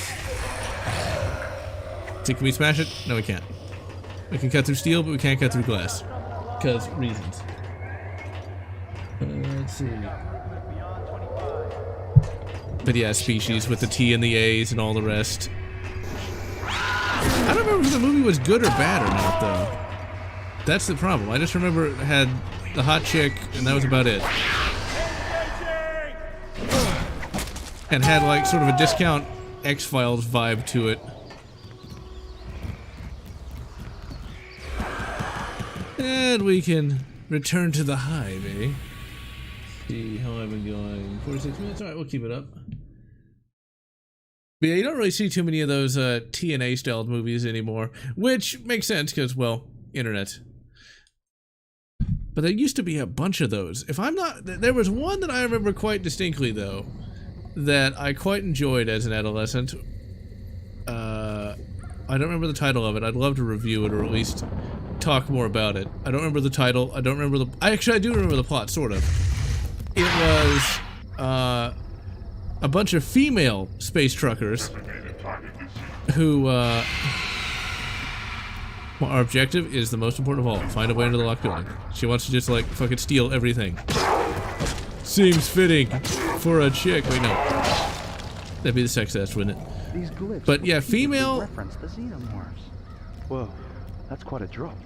So can we smash it? No, we can't. We can cut through steel, but we can't cut through glass. Because reasons. Let's see. But yeah, species with the T and the A's and all the rest. I don't remember if the movie was good or bad or not, though. That's the problem. I just remember it had the hot chick, and that was about it. And had like sort of a discount X-Files vibe to it. And we can return to the hive, eh? See how I've been going. 46 minutes? Alright, we'll keep it up. But yeah, you don't really see too many of those TNA styled movies anymore. Which makes sense because, well, internet. But there used to be a bunch of those. If I'm not... There was one that I remember quite distinctly, though, that I quite enjoyed as an adolescent. I don't remember the title of it. I'd love to review it, or at least talk more about it. I don't remember the title. I don't remember the... Actually, I do remember the plot, sort of. It was a bunch of female space truckers who, well, our objective is the most important of all. Find a way into the locked building. She wants to just, like, fucking steal everything. Seems fitting for a chick. Wait, no. That'd be the sex test, wouldn't it? These glyphs but yeah, female... reference the xenomorphs. Whoa, that's quite a drop.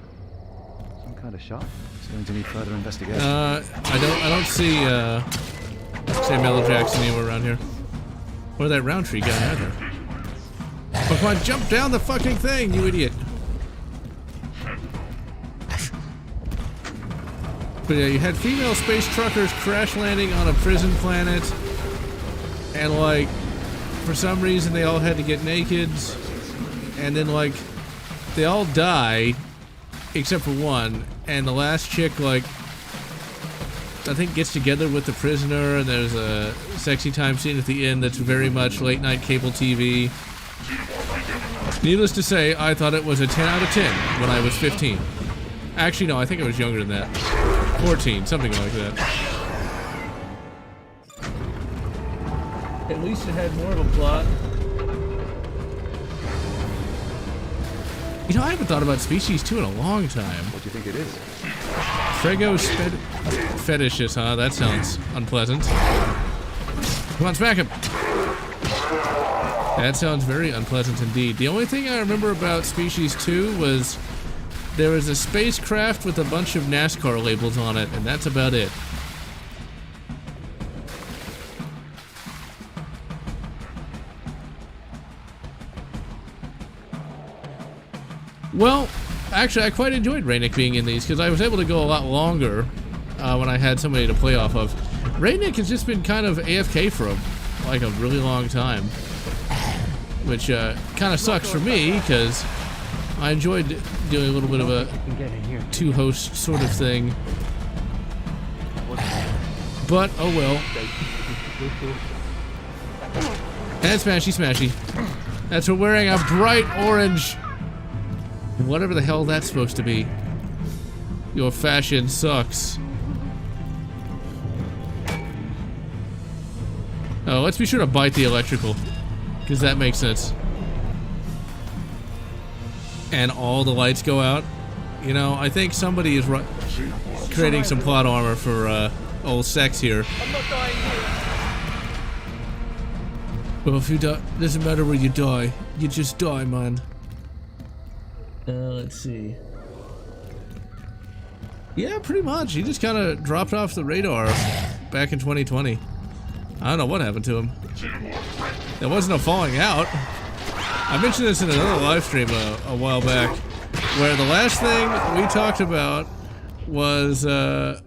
Some kind of shot. It's going to need further investigation. I don't see Samuel L. Jackson anywhere around here. Or that Roundtree guy either. Oh, come on, jump down the fucking thing, you idiot. But yeah, you had female space truckers crash landing on a prison planet, and like, for some reason they all had to get naked, and then like, they all die, except for one, and the last chick, like, I think gets together with the prisoner, and there's a sexy time scene at the end that's very much late night cable TV. Needless to say, I thought it was a 10 out of 10 when I was 15. Actually, no, I think I was younger than that. 14, something like that. At least it had more of a plot. You know, I haven't thought about Species 2 in a long time. What do you think it is? Frego's fetishes, huh? That sounds unpleasant. Come on, smack him! That sounds very unpleasant indeed. The only thing I remember about Species 2 was there was a spacecraft with a bunch of NASCAR labels on it, and that's about it. Well, actually, I quite enjoyed Raynick being in these, because I was able to go a lot longer when I had somebody to play off of. Raynick has just been kind of AFK for like a really long time, which kind of sucks for me, because I enjoyed doing a little bit of a two-host sort of thing. But, oh well. And smashy smashy. That's for wearing a bright orange... whatever the hell that's supposed to be. Your fashion sucks. Oh, let's be sure to bite the electrical, because that makes sense. And all the lights go out. You know, I think somebody is creating some plot armor for old sex here. Well, if you die, doesn't matter where you die. You just die, man. Let's see. Yeah, pretty much. He just kind of dropped off the radar back in 2020. I don't know what happened to him. There wasn't a falling out. I mentioned this in another live stream a while back, where the last thing we talked about was a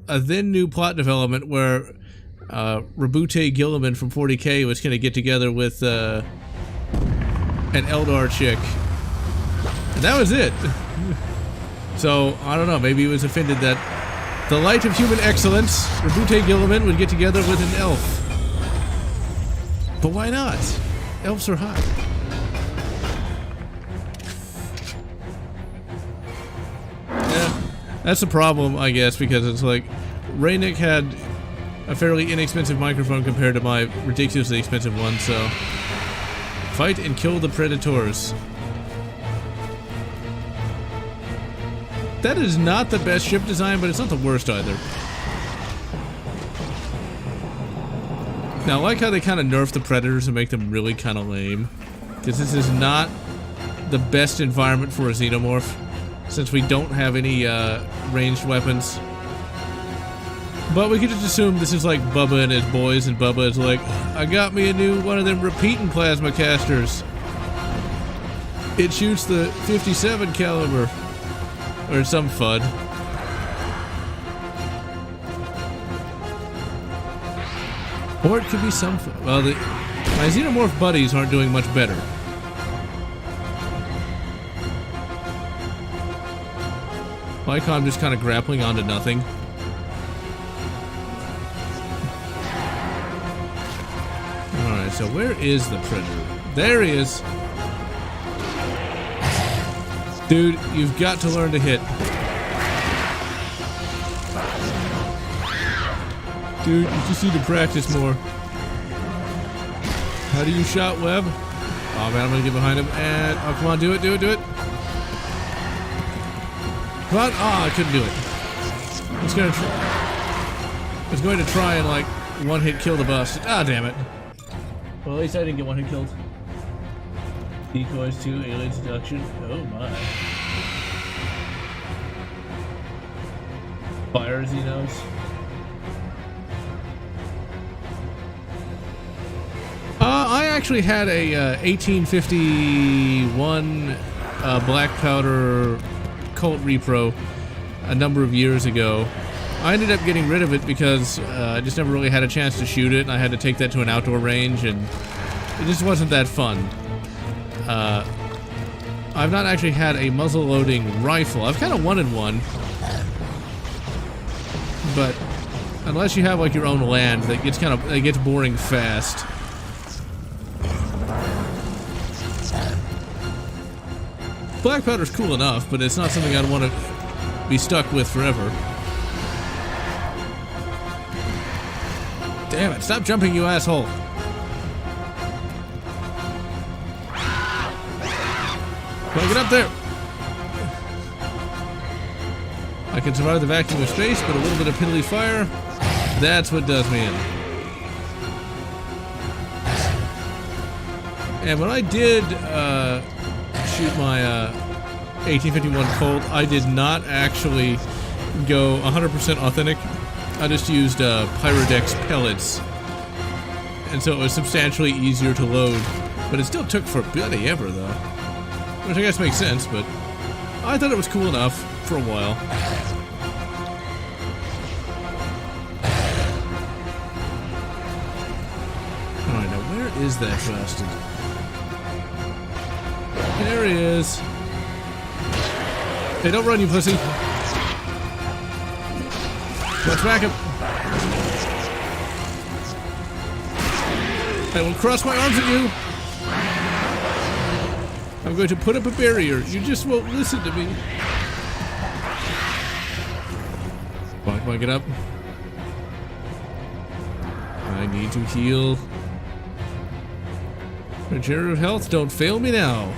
then new plot development where Rabute Gilliman from 40K was going to get together with an Eldar chick. And that was it. So, I don't know, maybe he was offended that the light of human excellence, Rabute Gilliman, would get together with an elf. But why not? Elves are hot. Yeah, that's a problem, I guess, because it's like, Raynick had a fairly inexpensive microphone compared to my ridiculously expensive one, so... Fight and kill the predators. That is not the best ship design, but it's not the worst either. Now, I like how they kind of nerf the predators and make them really kind of lame. Because this is not the best environment for a xenomorph, since we don't have any ranged weapons. But we could just assume this is like Bubba and his boys, and Bubba is like, I got me a new one of them repeating plasma casters. It shoots the 57 caliber. Or some FUD. Or it could be some FUD. Well, my xenomorph buddies aren't doing much better. Like how I'm just kind of grappling onto nothing. Alright, so where is the predator? There he is. Dude, you've got to learn to hit. Dude, you just need to practice more. How do you shot web? Oh man, I'm gonna get behind him and... Oh, come on, do it, do it, do it. Come on. Oh, I couldn't do it. I was going to try and, like, one-hit kill the bus. Ah, damn it. Well, at least I didn't get one-hit killed. Decoys 2, alien seduction. Oh my. Fire xenos. I actually had a 1851 black powder Colt Repro a number of years ago. I ended up getting rid of it because I just never really had a chance to shoot it, and I had to take that to an outdoor range, and it just wasn't that fun. I've not actually had a muzzle-loading rifle. I've kind of wanted one, but unless you have like your own land, that gets boring fast. Black powder's cool enough, but it's not something I'd want to be stuck with forever. Damn it! Stop jumping, you asshole! Well, get up there! I can survive the vacuum of space, but a little bit of piddly fire, that's what does me in. And when I did shoot my 1851 Colt, I did not actually go 100% authentic. I just used Pyrodex pellets. And so it was substantially easier to load, but it still took forever ever though. Which I guess makes sense, but I thought it was cool enough for a while. Alright, now where is that bastard? There he is. Hey, don't run, you pussy. Let's back him. I will cross my arms at you. I'm going to put up a barrier. You just won't listen to me. Come on, get up. I need to heal. Regenerative health, don't fail me now.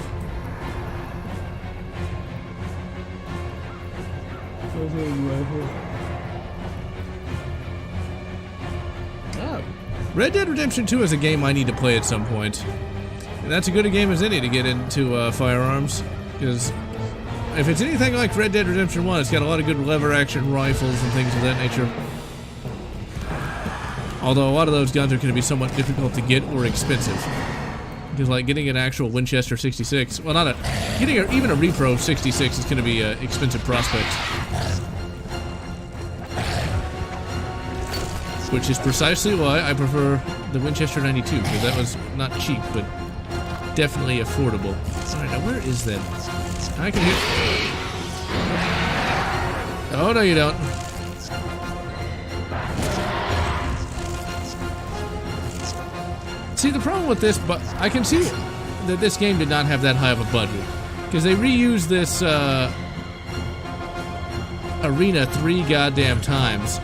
Oh. Red Dead Redemption 2 is a game I need to play at some point. And that's as good a game as any to get into firearms, because if it's anything like Red Dead Redemption 1, it's got a lot of good lever action rifles and things of that nature. Although a lot of those guns are going to be somewhat difficult to get or expensive. Because like getting an actual Winchester 66, well not getting even a Repro 66 is going to be an expensive prospect. Which is precisely why I prefer the Winchester 92, because that was not cheap, but definitely affordable. Alright, now where is that? I can hear... Oh, no you don't. See, the problem with this, but I can see that this game did not have that high of a budget. Because they reused this arena 3 goddamn times.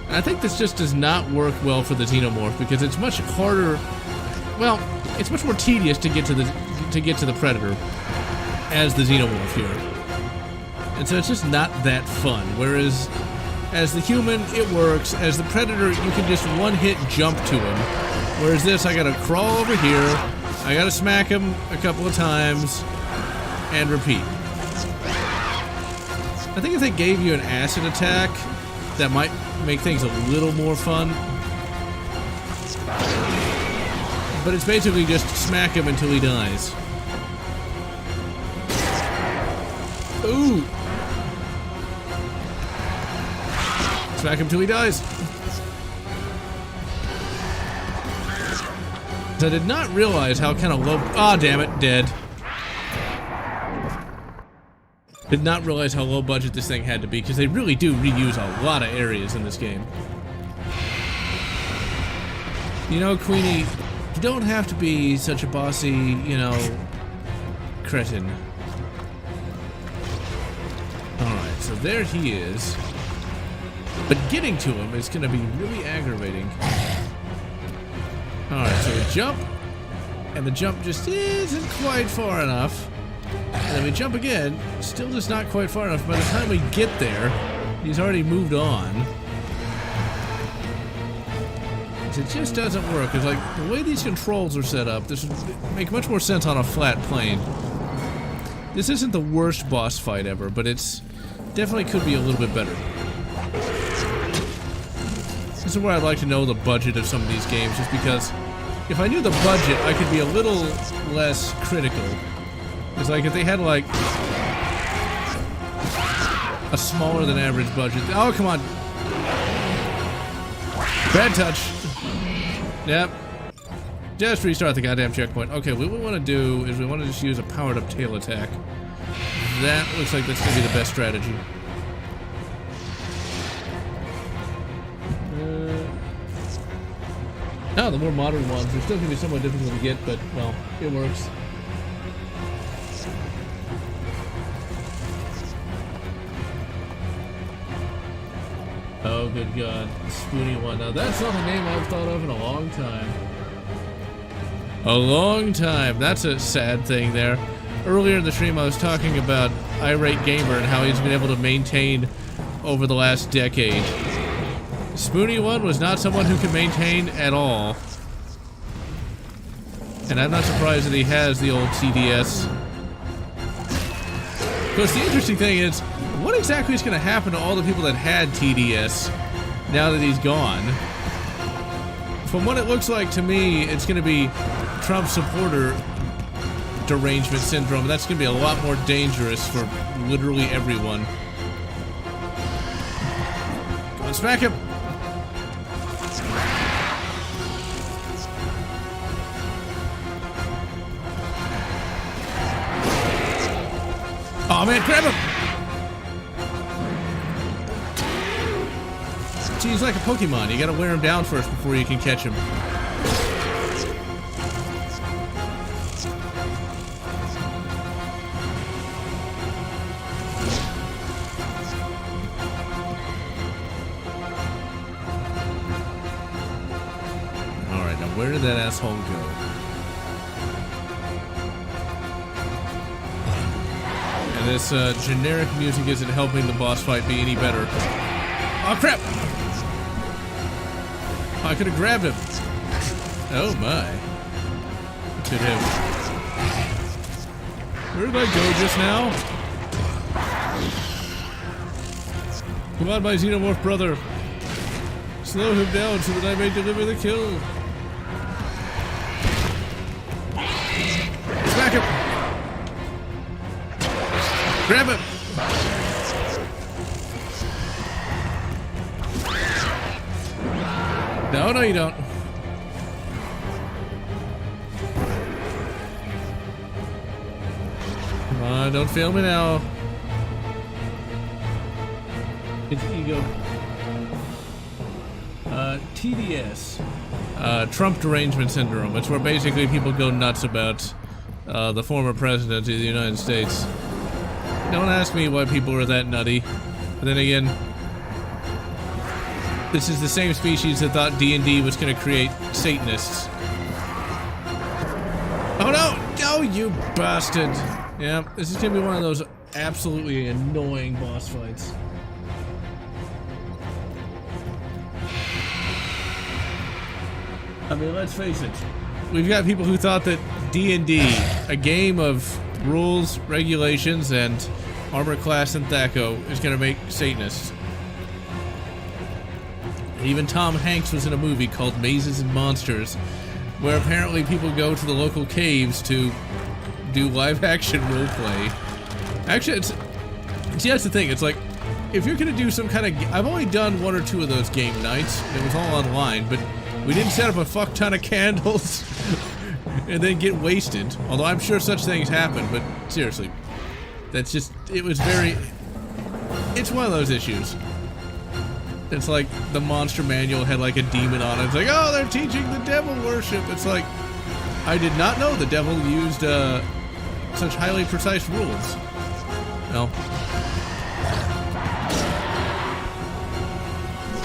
I think this just does not work well for the xenomorph because it's much harder. Well, it's much more tedious to get to the predator as the xenomorph here, and so it's just not that fun. Whereas as the human, it works. As the predator, you can just one-hit jump to him. Whereas this, I gotta crawl over here, I gotta smack him a couple of times, and repeat. I think if they gave you an acid attack, that might make things a little more fun. But it's basically just smack him until he dies. Ooh! Smack him till he dies. I did not realize how kind of low. Ah, damn it, dead. Did not realize how low budget this thing had to be because they really do reuse a lot of areas in this game. You know, Queenie, you don't have to be such a bossy, you know, cretin. Alright, so there he is. But getting to him is going to be really aggravating. Alright, so we jump, and the jump just isn't quite far enough. And then we jump again, still just not quite far enough. By the time we get there, he's already moved on. It just doesn't work. It's like, the way these controls are set up, this would make much more sense on a flat plane. This isn't the worst boss fight ever, but it's definitely could be a little bit better. This is where I'd like to know the budget of some of these games, just because if I knew the budget, I could be a little less critical. It's like if they had like a smaller than average budget. Oh, come on. Bad touch. Yep. Just restart the goddamn checkpoint. Okay, what we want to do is we want to just use a powered up tail attack. That looks like that's going to be the best strategy. Oh, the more modern ones. They're still going to be somewhat difficult to get, but, well, it works. Oh, good God. Spoony one. Now, that's not a name I've thought of in a long time. A long time. That's a sad thing there. Earlier in the stream, I was talking about Irate Gamer and how he's been able to maintain over the last decade. Spoony one was not someone who could maintain at all. And I'm not surprised that he has the old TDS. Of course, the interesting thing is, what exactly is going to happen to all the people that had TDS now that he's gone? From what it looks like to me, it's going to be Trump supporter derangement syndrome. That's going to be a lot more dangerous for literally everyone. Go on, smack him! Oh man, grab him! See, he's like a Pokemon. You gotta wear him down first before you can catch him. Alright, now where did that asshole go? And this generic music isn't helping the boss fight be any better. Oh crap! I could have grabbed him. Oh my. Could have. Where did I go just now? Come on, my xenomorph brother. Slow him down so that I may deliver the kill. Smack him! Grab him! No, no, you don't. Come on, don't fail me now. It's ego. TDS. Trump derangement syndrome. It's where basically people go nuts about the former president of the United States. Don't ask me why people are that nutty. But then again, This is the same species that thought D&D was going to create Satanists. Oh no! Oh, you bastard! Yeah, this is going to be one of those absolutely annoying boss fights. I mean, let's face it. We've got people who thought that D&D, a game of rules, regulations, and armor class and THAC0, is going to make Satanists. Even Tom Hanks was in a movie called Mazes and Monsters, where apparently people go to the local caves to do live-action roleplay. Actually, see, that's the thing. It's like, if you're going to do some kind of... I've only done 1 or 2 of those game nights. It was all online, but we didn't set up a fuck ton of candles and then get wasted. Although I'm sure such things happen, but seriously. That's just... It was very... It's one of those issues. It's like the monster manual had like a demon on it. It's like, oh, they're teaching the devil worship. It's like, I did not know the devil used such highly precise rules. No.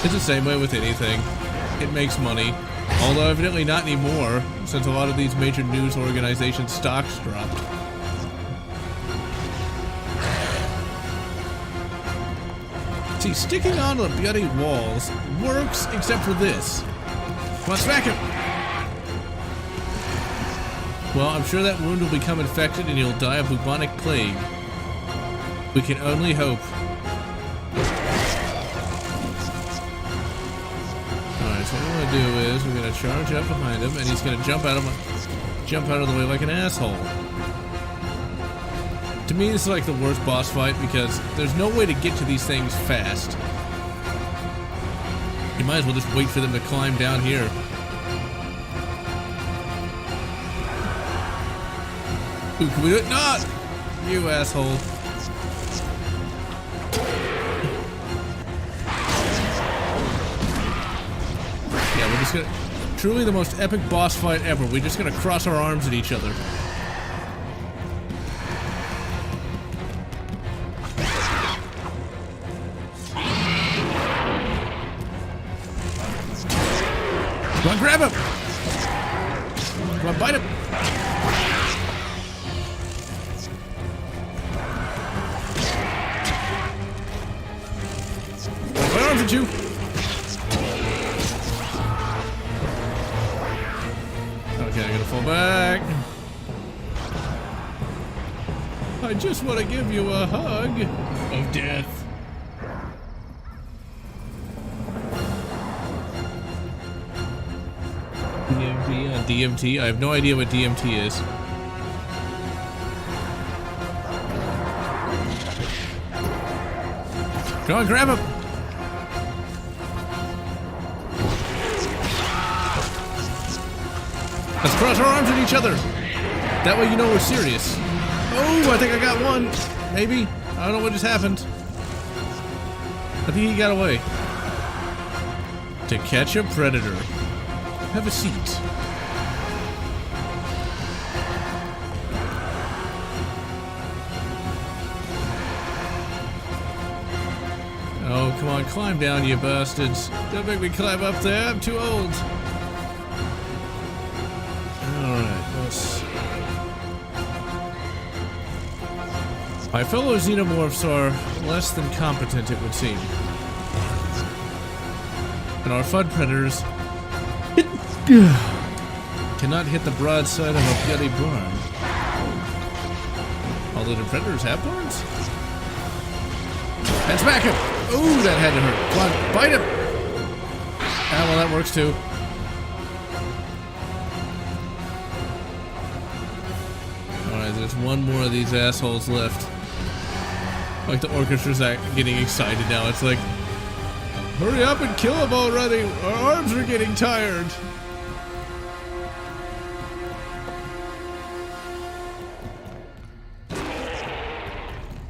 It's the same way with anything. It makes money. Although evidently not anymore, since a lot of these major news organizations' stocks dropped. See, sticking onto the bloody walls works except for this. Come on, smack him! Well, I'm sure that wound will become infected and he'll die of bubonic plague. We can only hope. Alright, so what we're gonna do is we're gonna charge up behind him and he's gonna jump out of the way like an asshole. To me, this is like the worst boss fight because there's no way to get to these things fast. You might as well just wait for them to climb down here. Ooh, can we do it? Not! You asshole. Yeah, we're just gonna... Truly the most epic boss fight ever. We're just gonna cross our arms at each other. Come on, grab him! Come on, bite him! My arms at you! Okay, I gotta fall back. I just want to give you a hug of death. DMT? I have no idea what DMT is. Go on, grab him! Let's cross our arms at each other! That way you know we're serious. Oh, I think I got one! Maybe. I don't know what just happened. I think he got away. To catch a predator. Have a seat. Oh, come on, climb down, you bastards. Don't make me climb up there, I'm too old. Alright, let's... My fellow xenomorphs are less than competent, it would seem. And our FUD predators cannot hit the broadside of a bloody barn. Although the predators have barns? And smack him! Ooh, that had to hurt. Come on, bite him! Ah, well, that works too. Alright, there's one more of these assholes left. Like the orchestra's getting excited now. It's like, hurry up and kill him already! Our arms are getting tired!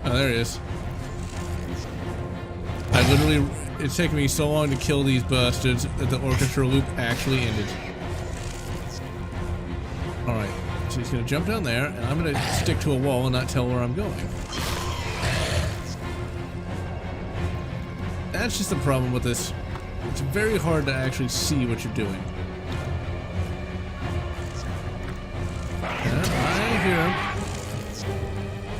Oh, there he is. It's taken me so long to kill these bastards that the orchestra loop actually ended. Alright, so he's gonna jump down there, and I'm gonna stick to a wall and not tell where I'm going. That's just the problem with this It's very hard to actually see what you're doing. I hear him.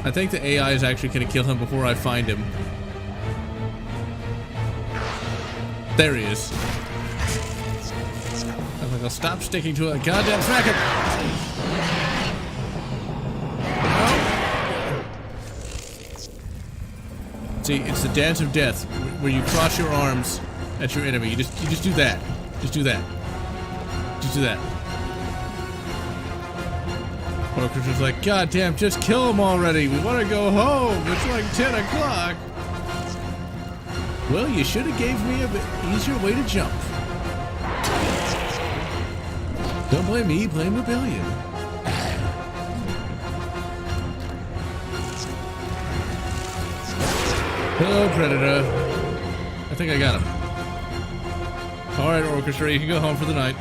I think the AI is actually going to kill him before I find him. There he is. I'm like, I'll stop sticking to it. Goddamn smack it! No. See, it's the dance of death, where you cross your arms at your enemy. You just do that. Just do that. Just do that. Orchestra's like, God damn, just kill him already. We want to go home. It's like 10 o'clock. Well, you should have gave me a bit easier way to jump. Don't blame me, blame Rebellion. Hello, Predator. I think I got him. Alright, Orchestra, you can go home for the night.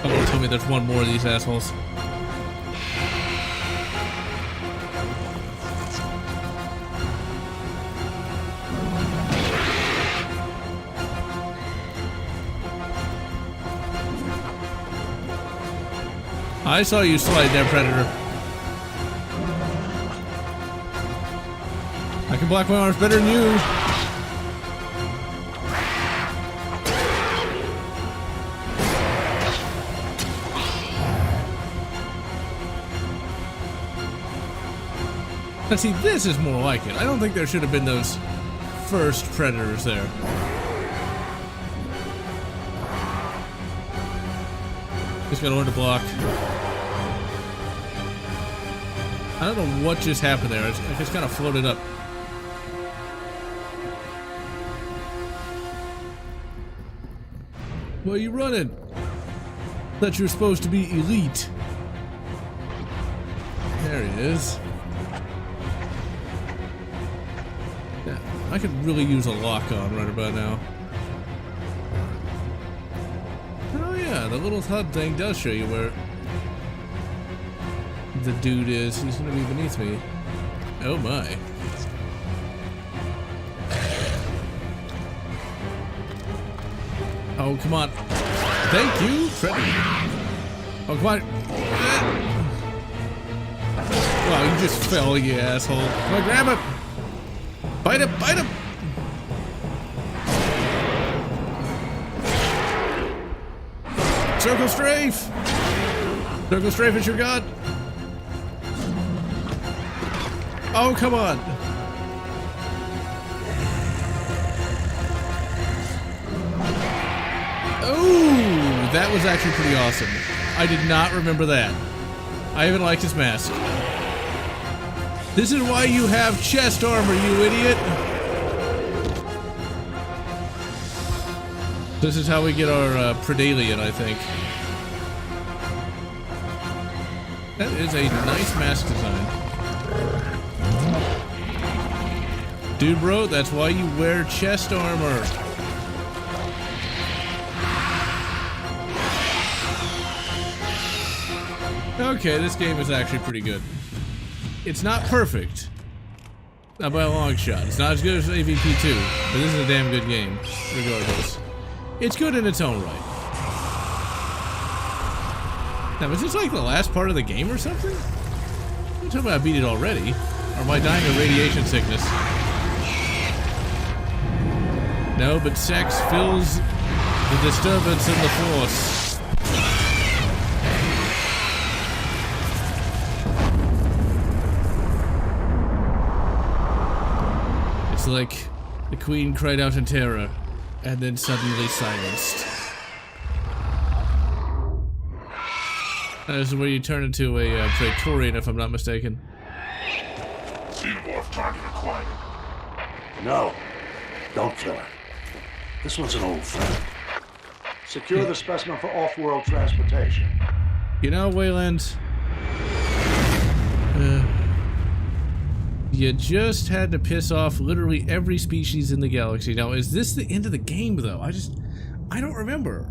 Oh, tell me there's one more of these assholes. I saw you slide there, Predator. I can block my arms better than you. Now see, this is more like it. I don't think there should have been those first predators there. Just gotta learn to block. I don't know what just happened there. I just kind of floated up. Where you running? Thought you were supposed to be elite. There he is. Yeah, I could really use a lock on right about now. Oh yeah, the little HUD thing does show you where the dude is. He's gonna be beneath me. Oh my. Oh, come on. Thank you, Freddy. Oh, come on. Wow, you just fell, you asshole. Come on, grab him. Bite him, bite him. Circle strafe. Circle strafe is your god. Oh, come on. Oh, that was actually pretty awesome. I did not remember that. I even liked his mask. This is why you have chest armor, you idiot. This is how we get our Predalien, I think. That is a nice mask design. Dude, bro, that's why you wear chest armor. Okay, this game is actually pretty good. It's not perfect. Not by a long shot. It's not as good as AVP 2, but this is a damn good game, regardless. It's good in its own right. Now, is this like the last part of the game or something? I'm talking about I beat it already. Or am I dying of radiation sickness? No, but sex fills the disturbance in the force. It's like the queen cried out in terror and then suddenly silenced. This is where you turn into a Praetorian, if I'm not mistaken. Xenomorph target acquired. No, don't kill her. This one's an old friend. Secure the specimen for off-world transportation. You know, Wayland, you just had to piss off literally every species in the galaxy. Now, is this the end of the game, though? I don't remember.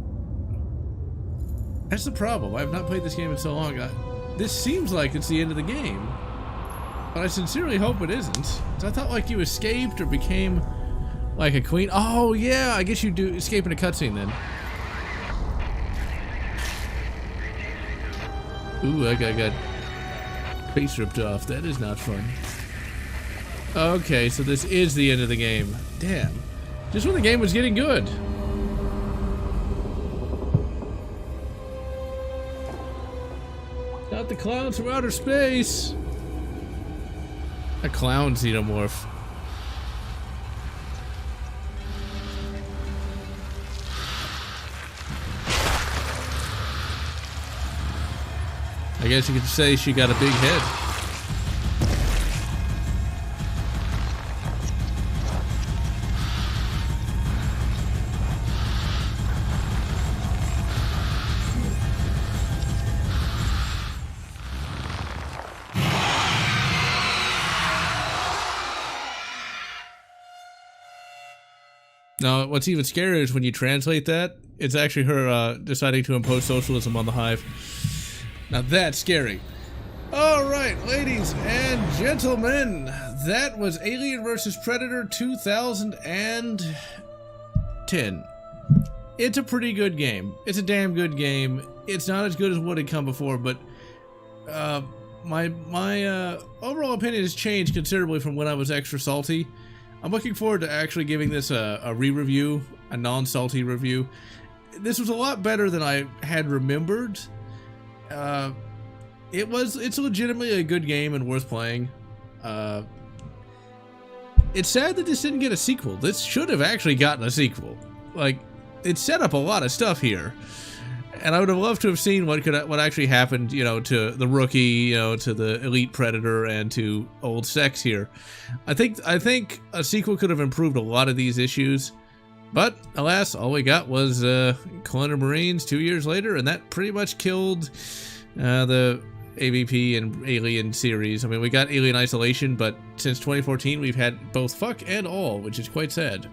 That's the problem. I have not played this game in so long. This seems like it's the end of the game. But I sincerely hope it isn't. 'Cause I thought like you escaped or became like a queen. Oh yeah, I guess you do escape in a cutscene then. Ooh, I got face ripped off. That is not fun. Okay, so this is the end of the game. Damn. Just when the game was getting good. Not the clowns from outer space. A clown xenomorph. I guess you could say she got a big head. Now, what's even scarier is when you translate that, it's actually her deciding to impose socialism on the Hive. Now that's scary. Alright, ladies and gentlemen, that was Alien vs. Predator 2010. It's a pretty good game. It's a damn good game. It's not as good as what had come before, but my overall opinion has changed considerably from when I was extra salty. I'm looking forward to actually giving this a re-review, a non-salty review. This was a lot better than I had remembered. It's legitimately a good game and worth playing. It's sad that this didn't get a sequel. This should have actually gotten a sequel. Like, it set up a lot of stuff here. And I would have loved to have seen what actually happened, you know, to the rookie, you know, to the elite predator, and to old Sex here. I think a sequel could have improved a lot of these issues, but alas, all we got was Colonial Marines 2 years later, and that pretty much killed the AVP and Alien series. I mean, we got Alien Isolation, but since 2014, we've had both fuck and all, which is quite sad.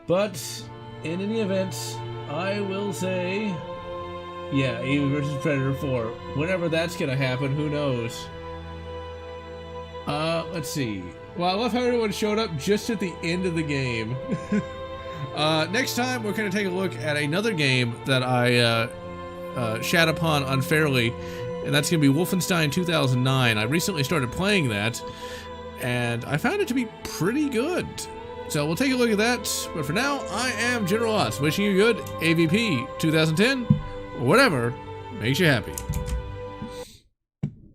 But in any event, I will say, yeah, Alien vs. Predator 4. Whenever that's gonna happen, who knows? Let's see. Well, I love how everyone showed up just at the end of the game. Next time, we're gonna take a look at another game that I shat upon unfairly, and that's gonna be Wolfenstein 2009. I recently started playing that, and I found it to be pretty good. So we'll take a look at that, but for now, I am General Lotz, wishing you good AVP 2010, or whatever makes you happy.